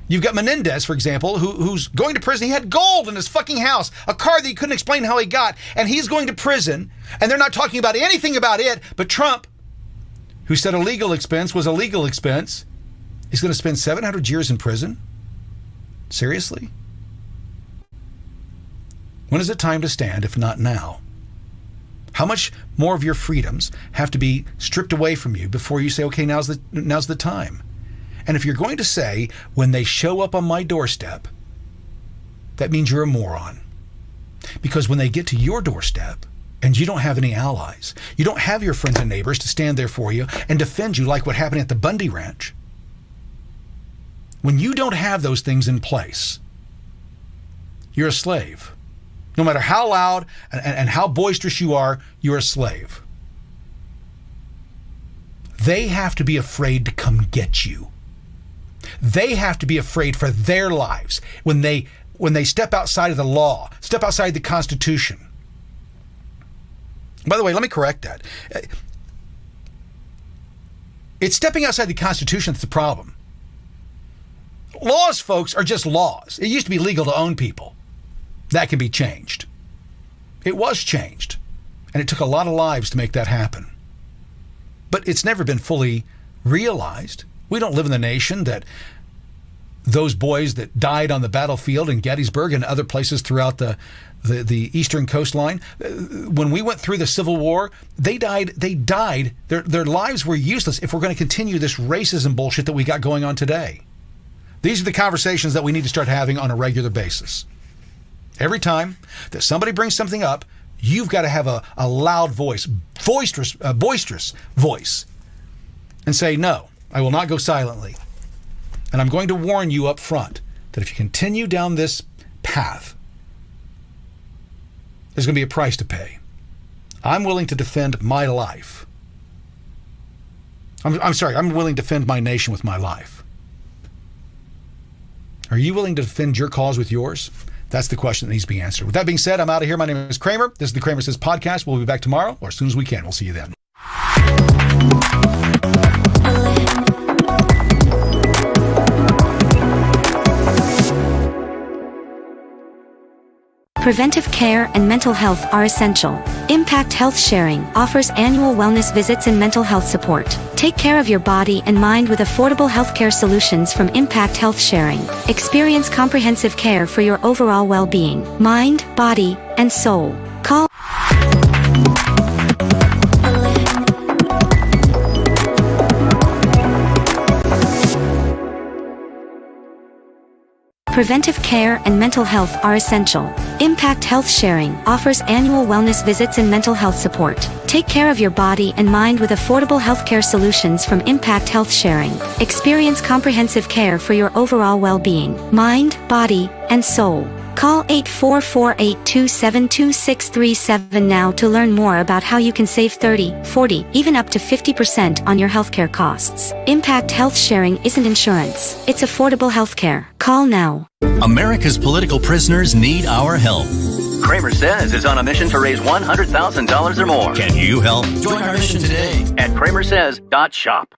You've got Menendez, for example, who's going to prison. He had gold in his fucking house, a car that he couldn't explain how he got, and he's going to prison, and they're not talking about anything about it, but Trump, who said a legal expense was a legal expense, is going to spend 700 years in prison? Seriously? When is it time to stand, if not now? How much more of your freedoms have to be stripped away from you before you say, okay, now's the time? And if you're going to say, when they show up on my doorstep, that means you're a moron. Because when they get to your doorstep, and you don't have any allies, you don't have your friends and neighbors to stand there for you and defend you like what happened at the Bundy Ranch. When you don't have those things in place, you're a slave. No matter how loud and how boisterous you are, you're a slave. They have to be afraid to come get you. They have to be afraid for their lives when they step outside of the law, step outside the Constitution. By the way, let me correct that. It's stepping outside the Constitution that's the problem. Laws, folks, are just laws. It used to be legal to own people. That can be changed. It was changed, and it took a lot of lives to make that happen. But it's never been fully realized. We don't live in the nation that those boys that died on the battlefield in Gettysburg and other places throughout the eastern coastline. When we went through the Civil War, they died. Their lives were useless if we're going to continue this racism bullshit that we got going on today. These are the conversations that we need to start having on a regular basis. Every time that somebody brings something up, you've got to have a loud voice, boisterous voice, and say, no, I will not go silently. And I'm going to warn you up front that if you continue down this path, there's going to be a price to pay. I'm willing to defend my life. I'm willing to defend my nation with my life. Are you willing to defend your cause with yours? That's the question that needs to be answered. With that being said, I'm out of here. My name is Kramer. This is the CramerSez podcast. We'll be back tomorrow or as soon as we can. We'll see you then. Preventive care and mental health are essential. Impact Health Sharing offers annual wellness visits and mental health support. Take care of your body and mind with affordable healthcare solutions from Impact Health Sharing. Experience comprehensive care for your overall well-being, mind, body, and soul. Call Preventive care and mental health are essential. Impact Health Sharing offers annual wellness visits and mental health support. Take care of your body and mind with affordable healthcare solutions from Impact Health Sharing. Experience comprehensive care for your overall well-being, mind, body, and soul. Call 844-827-2637 now to learn more about how you can save 30, 40, even up to 50% on your healthcare costs. Impact Health Sharing isn't insurance. It's affordable healthcare. Call now. America's political prisoners need our help. CramerSez is on a mission to raise $100,000 or more. Can you help? Join our mission today at CramerSez.shop.